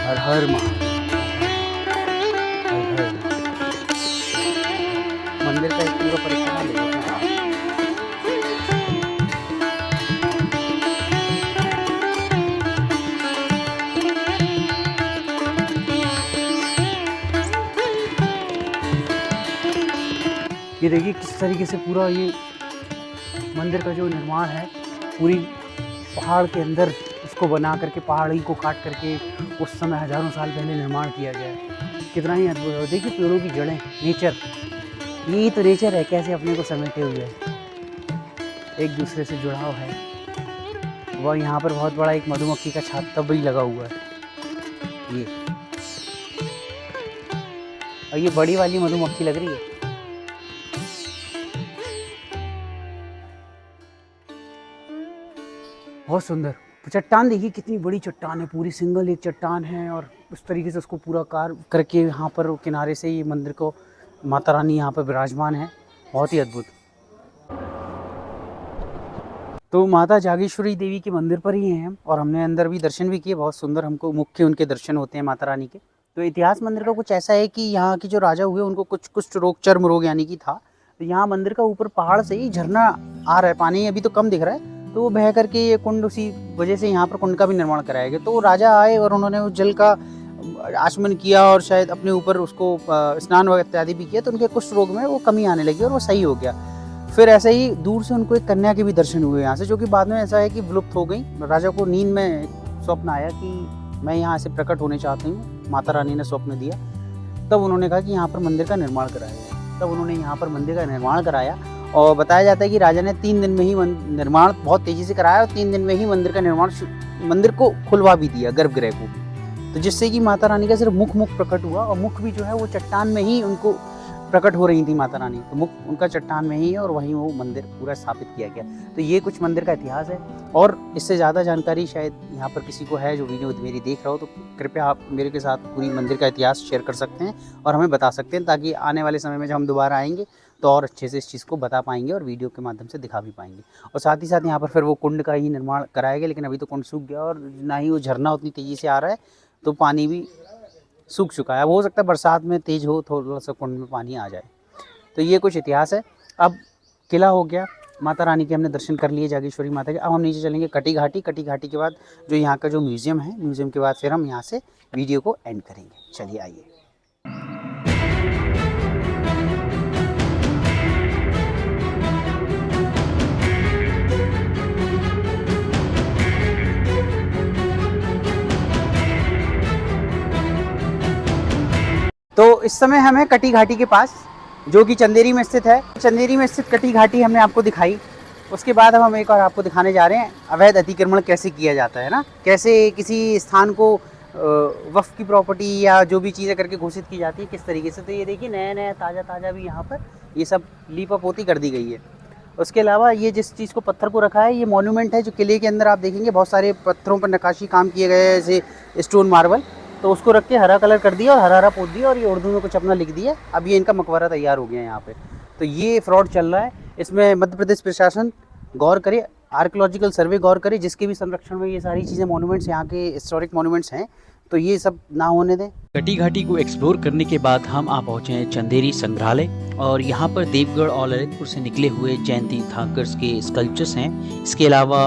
हर हर महादेव, हर हर। मंदिर का एक पूरा परिक्रमा ले लेते हैं। ये देखिए किस तरीके से पूरा ये मंदिर का जो निर्माण है, पूरी पहाड़ के अंदर उसको बना करके, पहाड़ी को काट करके उस समय हज़ारों साल पहले निर्माण किया गया है। कितना ही अद्भुत है। देखिए पेड़ों की जड़ें, नेचर, यही तो नेचर है, कैसे अपने को समेटे हुए है, एक दूसरे से जुड़ाव है। वह यहाँ पर बहुत बड़ा एक मधुमक्खी का छाता भी लगा हुआ है ये, और ये बड़ी वाली मधुमक्खी लग रही है। बहुत सुंदर चट्टान, देखिए कितनी बड़ी चट्टान है, पूरी सिंगल एक चट्टान है, और उस तरीके से उसको पूरा कार्व करके यहाँ पर किनारे से ये मंदिर को माता रानी यहाँ पर विराजमान है। बहुत ही अद्भुत। तो माता जागेश्वरी देवी के मंदिर पर ही हैं हम, और हमने अंदर भी दर्शन भी किए। बहुत सुंदर हमको मुख्य उनके दर्शन होते हैं माता रानी के। तो इतिहास मंदिर का कुछ ऐसा है कि यहाँ की जो राजा हुए उनको कुछ रोग, चर्म रोग यानी कि था, तो यहाँ मंदिर का ऊपर पहाड़ से ही झरना आ रहा है, पानी अभी तो कम दिख रहा है, तो वो बह करके ये कुंड, उसी वजह से यहाँ पर कुंड का भी निर्माण कराया गया। तो राजा आए और उन्होंने उस जल का आचमन किया, और शायद अपने ऊपर उसको स्नान वगैरह इत्यादि भी किया, तो उनके कुष्ठ रोग में वो कमी आने लगी और वो सही हो गया। फिर ऐसे ही दूर से उनको एक कन्या के भी दर्शन हुए यहाँ से, जो कि बाद में ऐसा है कि विलुप्त हो गई। राजा को नींद में स्वप्न आया कि मैं यहाँ से प्रकट होने चाहती हूँ, माता रानी ने स्वप्न दिया। तब उन्होंने कहा कि यहाँ पर मंदिर का निर्माण कराया जाए। तब उन्होंने यहाँ पर मंदिर का निर्माण कराया, और बताया जाता है कि राजा ने 3 दिन में ही निर्माण बहुत तेज़ी से कराया, और 3 दिन में ही मंदिर का निर्माण, मंदिर को खुलवा भी दिया, गर्भगृह को। तो जिससे कि माता रानी का सिर्फ मुख प्रकट हुआ, और मुख भी जो है वो चट्टान में ही उनको प्रकट हो रही थी माता रानी, तो मुख उनका चट्टान में ही है, और वहीं वो मंदिर पूरा स्थापित किया गया। तो ये कुछ मंदिर का इतिहास है, और इससे ज़्यादा जानकारी शायद यहाँ पर किसी को है जो वीडियो मेरी देख रहा हो, तो कृपया आप मेरे के साथ पूरी मंदिर का इतिहास शेयर कर सकते हैं और हमें बता सकते हैं, ताकि आने वाले समय में जब हम दोबारा आएंगे तो और अच्छे से इस चीज़ को बता पाएंगे और वीडियो के माध्यम से दिखा भी पाएंगे। और साथ ही साथ यहाँ पर फिर वो कुंड का ही निर्माण कराया गया, लेकिन अभी तो कुंड सूख गया, और ना ही वो झरना उतनी तेज़ी से आ रहा है, तो पानी भी सूख चुका है। अब हो सकता है बरसात में तेज़ हो, थोड़ा सा कुंड में पानी आ जाए। तो ये कुछ इतिहास है। अब किला हो गया, माता रानी के हमने दर्शन कर लिए, जागेश्वरी माता के। अब हम नीचे चलेंगे कटी घाटी। कटी घाटी के बाद जो यहाँ का जो म्यूज़ियम है, म्यूज़ियम के बाद फिर हम यहाँ से वीडियो को एंड करेंगे। चलिए आइए। इस समय हम हैं कटी घाटी के पास, जो कि चंदेरी में स्थित है। चंदेरी में स्थित कटी घाटी हमने आपको दिखाई। उसके बाद अब हम एक और आपको दिखाने जा रहे हैं अवैध अतिक्रमण कैसे किया जाता है ना, कैसे किसी स्थान को वक्फ की प्रॉपर्टी या जो भी चीज़ें करके घोषित की जाती है किस तरीके से। तो ये देखिए नया नया ताज़ा भी यहाँ पर ये सब लीपा पोती कर दी गई है। उसके अलावा ये जिस चीज़ को पत्थर को रखा है ये मॉन्यूमेंट है, जो किले के अंदर आप देखेंगे बहुत सारे पत्थरों पर नक्काशी काम किए गए हैं, जैसे स्टोन मार्बल। तो उसको रख के हरा कलर कर दिया और हरा हरा पोत दिया और ये उर्दू में कुछ अपना लिख दिया। अब ये इनका मकबरा तैयार हो गया है यहाँ पे। तो ये फ्रॉड चल रहा है, इसमें मध्य प्रदेश प्रशासन गौर करे, आर्कियोलॉजिकल सर्वे गौर करे, जिसके भी संरक्षण में ये सारी चीज़ें मॉन्यूमेंट्स यहाँ के हिस्टोरिक मॉन्यूमेंट्स हैं, तो ये सब ना होने दें। कटी घाटी को एक्सप्लोर करने के बाद हम आ पहुँचे हैं चंदेरी संग्रहालय और यहाँ पर देवगढ़ और ललितपुर से निकले हुए जैन तीर्थंकर्स के स्कल्पचर्स हैं। इसके अलावा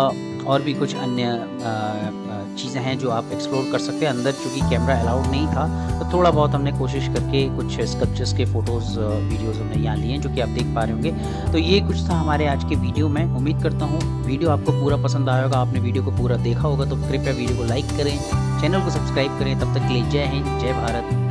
और भी कुछ अन्य चीज़ें हैं जो आप एक्सप्लोर कर सकते हैं। अंदर चूँकि कैमरा अलाउड नहीं था तो थोड़ा बहुत हमने कोशिश करके कुछ स्कल्पचर्स के फ़ोटोज़ वीडियोज़ हमने यहाँ लिए हैं, जो कि आप देख पा रहे होंगे। तो ये कुछ था हमारे आज के वीडियो में। उम्मीद करता हूँ वीडियो आपको पूरा पसंद आया होगा, आपने वीडियो को पूरा देखा होगा। तो कृपया वीडियो को लाइक करें, चैनल को सब्सक्राइब करें। तब तक के लिए जय हिंद, जय भारत।